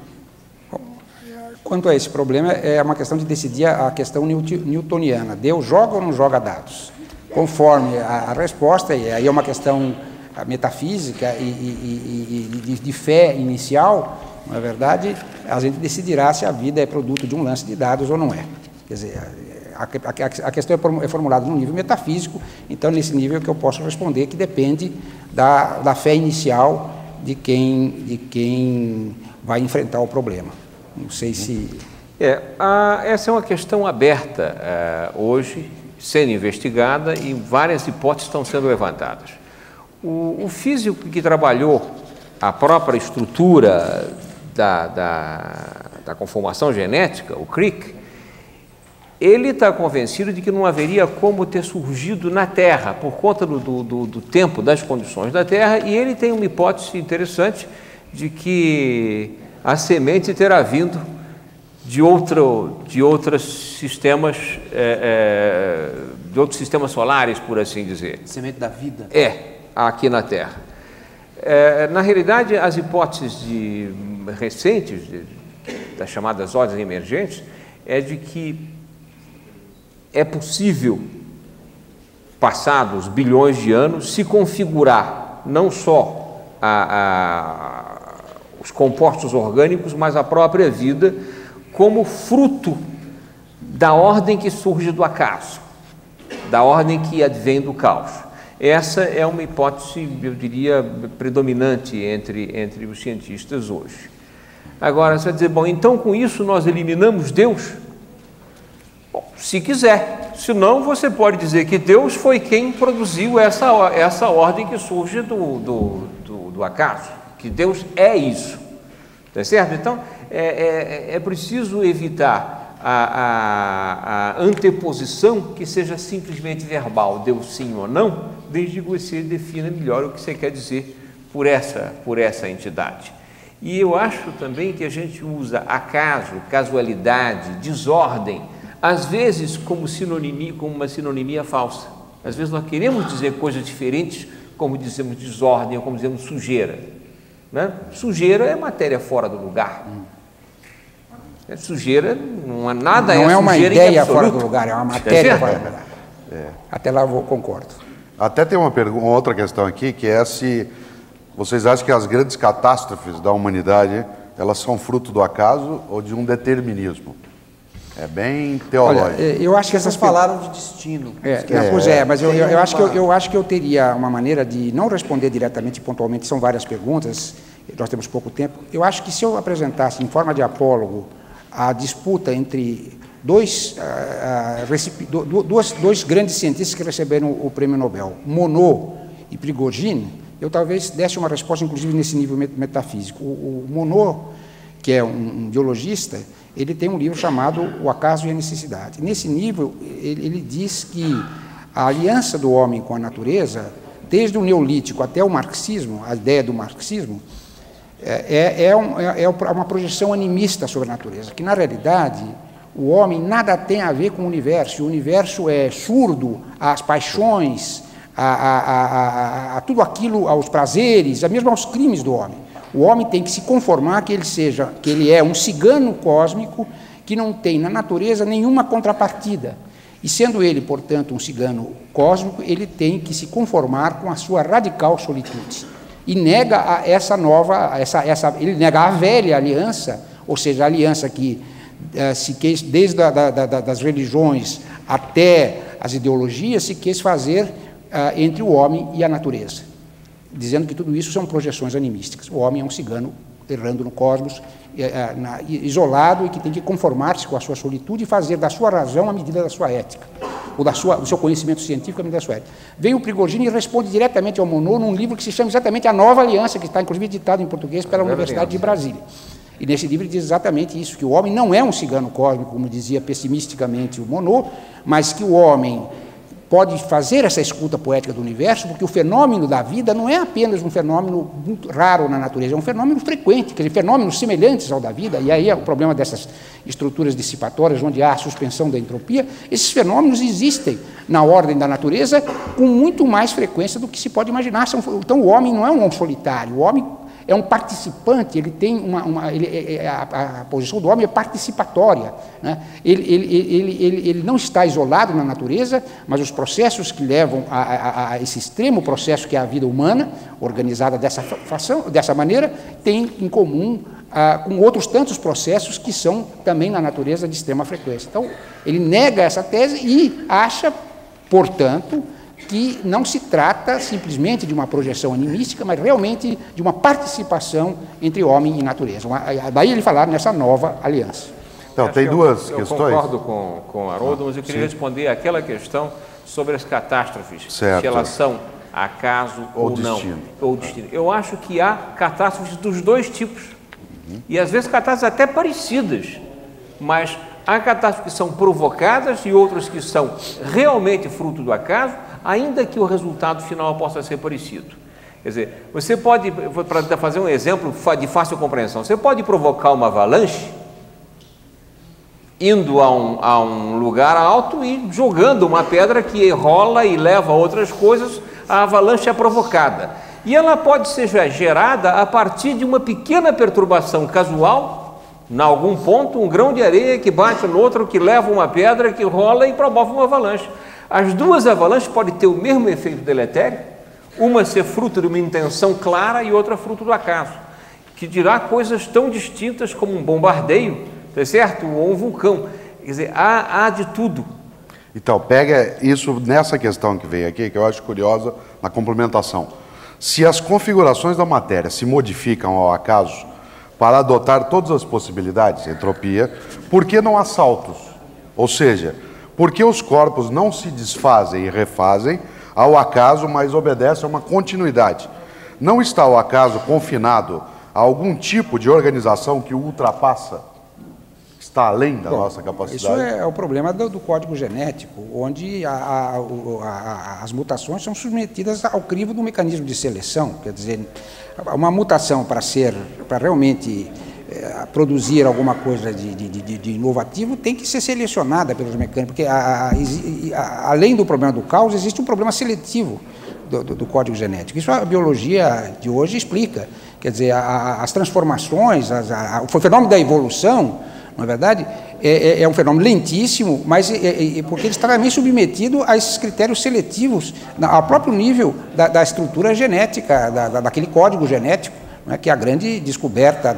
S3: Quanto a esse problema, é uma questão de decidir a questão newtoniana. Deus joga ou não joga dados? Conforme a resposta, e aí é uma questão metafísica e de fé inicial, na verdade, a gente decidirá se a vida é produto de um lance de dados ou não é. Quer dizer, a questão é formulada num nível metafísico, então nesse nível que eu posso responder que depende da fé inicial de quem vai enfrentar o problema. Não sei se...
S4: essa é uma questão aberta hoje, sendo investigada, e várias hipóteses estão sendo levantadas. O físico que trabalhou a própria estrutura da conformação genética, o Crick, ele está convencido de que não haveria como ter surgido na Terra, por conta do tempo, das condições da Terra, e ele tem uma hipótese interessante de que a semente terá vindo de outros sistemas solares, por assim dizer.
S2: Semente da vida.
S4: Aqui na Terra. Na realidade, as hipóteses recentes, das chamadas ordens emergentes, é de que é possível, passados bilhões de anos, se configurar não só os compostos orgânicos, mas a própria vida, como fruto da ordem que surge do acaso, da ordem que advém do caos. Essa é uma hipótese, eu diria, predominante entre os cientistas hoje. Agora, você vai dizer, bom, então com isso nós eliminamos Deus? Bom, se quiser. Se não, você pode dizer que Deus foi quem produziu essa ordem que surge do acaso, que Deus é isso. Tá certo? Então, é preciso evitar a anteposição que seja simplesmente verbal, Deus sim ou não, desde que você defina melhor o que você quer dizer por essa entidade. E eu acho também que a gente usa acaso, casualidade, desordem, às vezes como uma sinonimia falsa. Às vezes nós queremos dizer coisas diferentes, como dizemos desordem ou como dizemos sujeira. Né? Sujeira é matéria fora do lugar. Sujeira não é nada.
S3: Não é uma ideia fora do lugar, é uma matéria fora do lugar. Até lá eu concordo.
S1: Até tem uma outra questão aqui, que é se vocês acham que as grandes catástrofes da humanidade, elas são fruto do acaso ou de um determinismo? É bem teológico.
S3: Olha, eu acho que
S2: Vocês falaram de destino.
S3: Mas eu acho que eu teria uma maneira de não responder diretamente e pontualmente, são várias perguntas, nós temos pouco tempo. Eu acho que se eu apresentasse em forma de apólogo a disputa entre dois grandes cientistas que receberam o prêmio Nobel, Monod e Prigogine, eu talvez desse uma resposta, inclusive, nesse nível metafísico. O Monod que é um biologista, ele tem um livro chamado O Acaso e a Necessidade. Nesse livro, ele diz que a aliança do homem com a natureza, desde o Neolítico até o marxismo, a ideia do marxismo, é uma projeção animista sobre a natureza, que, na realidade, o homem nada tem a ver com o universo é surdo às paixões, a tudo aquilo, aos prazeres, mesmo aos crimes do homem. O homem tem que se conformar que ele é um cigano cósmico que não tem na natureza nenhuma contrapartida. E sendo ele, portanto, um cigano cósmico, ele tem que se conformar com a sua radical solitude. E nega ele nega a velha aliança, ou seja, a aliança que se quis, desde das religiões até as ideologias, se quis fazer entre o homem e a natureza, dizendo que tudo isso são projeções animísticas. O homem é um cigano errando no cosmos, isolado, e que tem que conformar-se com a sua solitude e fazer da sua razão a medida da sua ética, ou do seu conhecimento científico a medida da sua ética. Vem o Prigogine e responde diretamente ao Monod num livro que se chama exatamente A Nova Aliança, que está inclusive ditado em português pela Universidade de Brasília. E nesse livro ele diz exatamente isso, que o homem não é um cigano cósmico, como dizia pessimisticamente o Monod, mas que o homem pode fazer essa escuta poética do universo, porque o fenômeno da vida não é apenas um fenômeno muito raro na natureza, é um fenômeno frequente, quer dizer, fenômenos semelhantes ao da vida, e aí é o problema dessas estruturas dissipatórias, onde há a suspensão da entropia. Esses fenômenos existem na ordem da natureza com muito mais frequência do que se pode imaginar. Então o homem não é um homem solitário, o homem é um participante, ele tem a posição do homem é participatória, né? Ele não está isolado na natureza, mas os processos que levam a esse extremo processo que é a vida humana, organizada dessa maneira, tem em comum com outros tantos processos que são também na natureza de extrema frequência. Então, ele nega essa tese e acha, portanto, que não se trata simplesmente de uma projeção animística, mas realmente de uma participação entre homem e natureza. Daí ele falar nessa nova aliança.
S1: Então, tem duas questões. Eu
S4: concordo com o Haroldo, mas eu queria responder àquela questão sobre as catástrofes,
S1: certo,
S4: se elas são acaso ou não, ou destino. Eu acho que há catástrofes dos dois tipos, e às vezes catástrofes até parecidas, mas há catástrofes que são provocadas e outras que são realmente fruto do acaso, ainda que o resultado final possa ser parecido. Quer dizer, você pode, para fazer um exemplo de fácil compreensão, você pode provocar uma avalanche indo a um lugar alto e jogando uma pedra que rola e leva a outras coisas, a avalanche é provocada. E ela pode ser gerada a partir de uma pequena perturbação casual, em algum ponto, um grão de areia que bate no outro, que leva uma pedra, que rola e promove uma avalanche. As duas avalanches podem ter o mesmo efeito deletério, uma ser fruto de uma intenção clara e outra fruto do acaso, que dirá coisas tão distintas como um bombardeio, tá certo? Ou um vulcão. Quer dizer, há de tudo.
S1: Então, pega isso nessa questão que veio aqui, que eu acho curiosa, na complementação. Se as configurações da matéria se modificam ao acaso para adotar todas as possibilidades, entropia, por que não há saltos? Ou seja, por que os corpos não se desfazem e refazem ao acaso, mas obedecem a uma continuidade? Não está o acaso confinado a algum tipo de organização que o ultrapassa? Está além da nossa capacidade?
S3: Isso é o problema do código genético, onde as mutações são submetidas ao crivo do mecanismo de seleção. Quer dizer, uma mutação para realmente produzir alguma coisa de inovativo tem que ser selecionada pelos mecânicos, porque além do problema do caos, existe um problema seletivo do código genético. Isso a biologia de hoje explica. Quer dizer, as transformações, o fenômeno da evolução, na verdade, é um fenômeno lentíssimo, mas porque ele está também submetido a esses critérios seletivos, ao próprio nível da estrutura genética, daquele código genético, né, que é a grande descoberta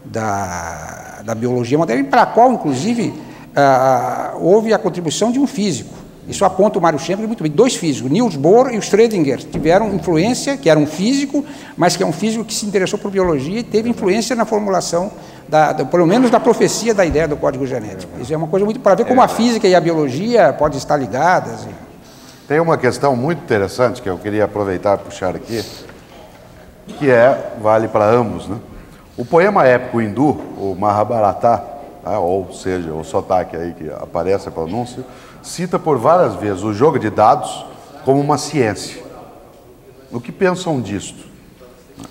S3: da biologia moderna, para a qual, inclusive, houve a contribuição de um físico. Isso aponta o Mário Schempp muito bem. Dois físicos, Niels Bohr e o Schrödinger, tiveram influência, que era um físico, mas que é um físico que se interessou por biologia e teve influência na formulação, pelo menos da profecia da ideia do código genético. Isso é uma coisa muito para ver como a física e a biologia podem estar ligadas.
S1: Tem uma questão muito interessante que eu queria aproveitar e puxar aqui, que vale para ambos, né? O poema épico hindu, o Mahabharata, ou seja, o sotaque aí que aparece a pronúncia, cita por várias vezes o jogo de dados como uma ciência. O que pensam disto?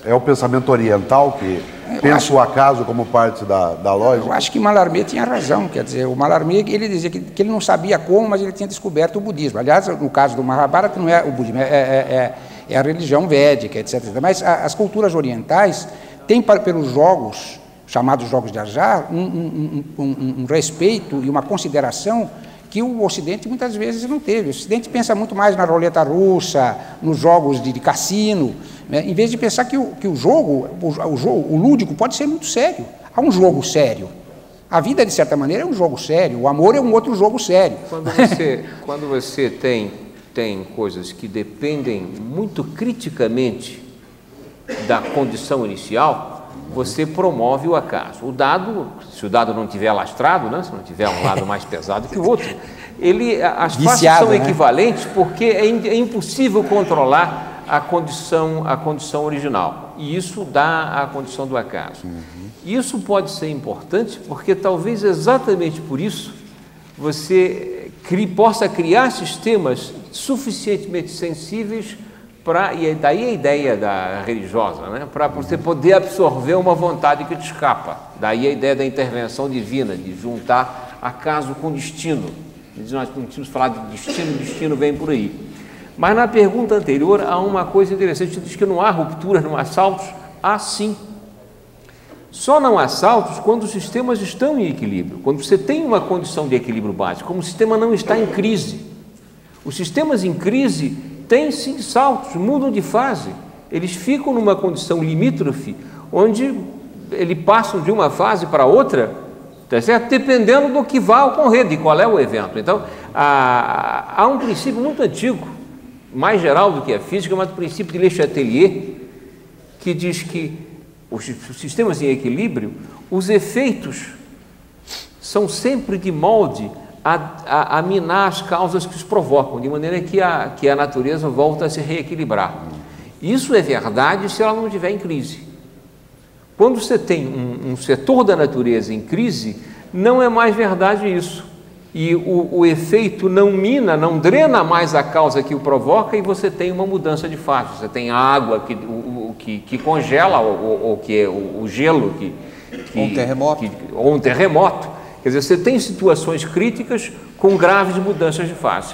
S1: É o pensamento oriental que pensa o acaso como parte da lógica?
S3: Eu acho que Mallarmé tinha razão, quer dizer, o Mallarmé, ele dizia que ele não sabia como, mas ele tinha descoberto o budismo. Aliás, no caso do Mahabharata, não é o budismo, é a religião védica, etc. Mas as culturas orientais têm, pelos jogos, chamados jogos de azar, um respeito e uma consideração que o Ocidente muitas vezes não teve. O Ocidente pensa muito mais na roleta russa, nos jogos de cassino, né, em vez de pensar que o jogo, o lúdico, pode ser muito sério. Há um jogo sério. A vida, de certa maneira, é um jogo sério. O amor é um outro jogo sério.
S4: Quando você tem coisas que dependem muito criticamente da condição inicial, você promove o acaso. O dado, se o dado não tiver lastrado, né, se não tiver um lado mais pesado que o outro, as faces são equivalentes, porque é impossível controlar a condição original. E isso dá a condição do acaso. Isso pode ser importante, porque talvez exatamente por isso você possa criar sistemas suficientemente sensíveis e daí a ideia religiosa, né? Para você poder absorver uma vontade que te escapa. Daí a ideia da intervenção divina, de juntar acaso com destino. Nós não tínhamos falado de destino vem por aí. Mas na pergunta anterior há uma coisa interessante, diz que não há rupturas, não há saltos. Há sim. Só não há saltos quando os sistemas estão em equilíbrio, quando você tem uma condição de equilíbrio básico, como o sistema não está em crise. Os sistemas em crise têm sim saltos, mudam de fase. Eles ficam numa condição limítrofe, onde eles passam de uma fase para outra, tá certo? Dependendo do que vai ocorrer, de qual é o evento. Então, há um princípio muito antigo, mais geral do que a física, mas o princípio de Le Chatelier, que diz que os sistemas em equilíbrio, os efeitos são sempre de molde a minar as causas que os provocam, de maneira que a natureza volta a se reequilibrar. Isso é verdade se ela não estiver em crise. Quando você tem um setor da natureza em crise, não é mais verdade isso. E o efeito não mina, não drena mais a causa que o provoca, e você tem uma mudança de fase. Você tem a água que congela, ou que é o gelo, ou um terremoto. Quer dizer, você tem situações críticas com graves mudanças de fase.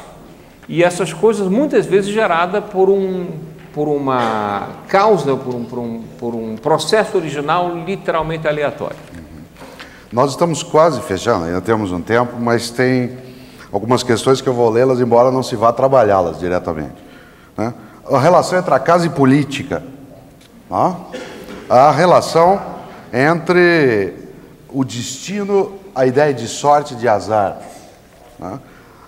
S4: E essas coisas, muitas vezes, geradas por uma causa, por um processo original literalmente aleatório.
S1: Nós estamos quase fechando, ainda temos um tempo, mas tem algumas questões que eu vou lê-las, embora não se vá trabalhá-las diretamente, né? A relação entre a casa e política, tá? A relação entre o destino, a ideia de sorte e de azar, né?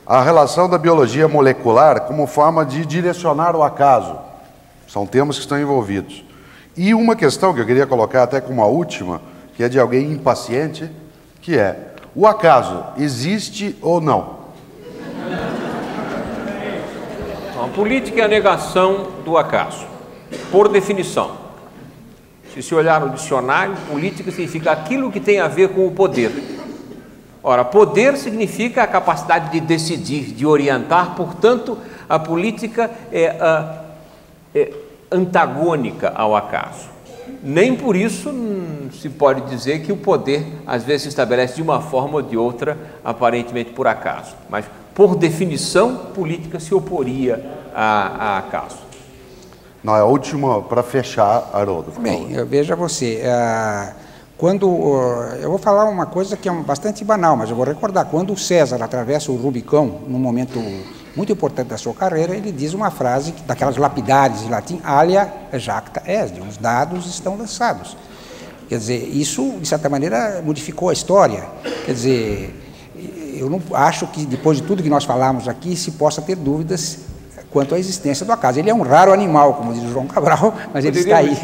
S1: A relação da biologia molecular como forma de direcionar o acaso, são temas que estão envolvidos. E uma questão que eu queria colocar até como a última, que é de alguém impaciente, que é: o acaso existe ou não?
S4: A política é a negação do acaso, por definição. Se olhar no dicionário, política significa aquilo que tem a ver com o poder. Ora, poder significa a capacidade de decidir, de orientar, portanto, a política é antagônica ao acaso. Nem por isso se pode dizer que o poder, às vezes, se estabelece de uma forma ou de outra, aparentemente por acaso. Mas, por definição, política se oporia a acaso.
S1: Não, é a última para fechar, Haroldo.
S3: Bem, veja você, eu vou falar uma coisa que é bastante banal, mas eu vou recordar, quando o César atravessa o Rubicão, num momento muito importante da sua carreira, ele diz uma frase daquelas lapidares em latim: alia jacta est, os dados estão lançados. Quer dizer, isso, de certa maneira, modificou a história. Quer dizer, eu não acho que, depois de tudo que nós falamos aqui, se possa ter dúvidas quanto à existência do acaso. Ele é um raro animal, como diz o João Cabral, mas ele está aí.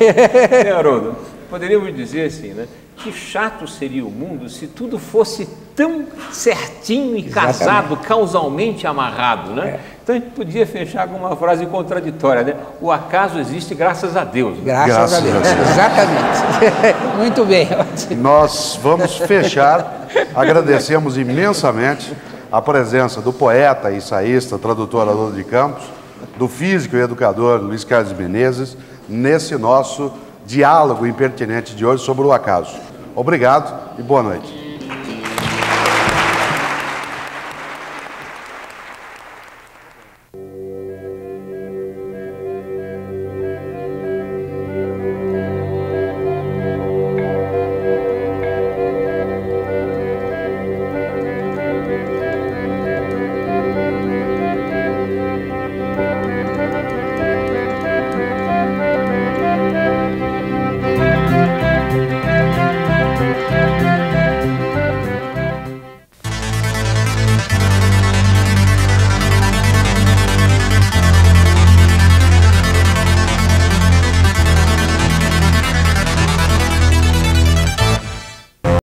S4: Haroldo, poderíamos dizer assim, né? Que chato seria o mundo se tudo fosse tão certinho e casado, causalmente amarrado, né? Então a gente podia fechar com uma frase contraditória, né? O acaso existe graças a Deus.
S3: Graças a Deus, exatamente. Muito bem.
S1: Nós vamos fechar. Agradecemos imensamente a presença do poeta, ensaísta, tradutor Haroldo de Campos, do físico e educador Luiz Carlos Menezes, nesse nosso diálogo impertinente de hoje sobre o acaso. Obrigado e boa noite.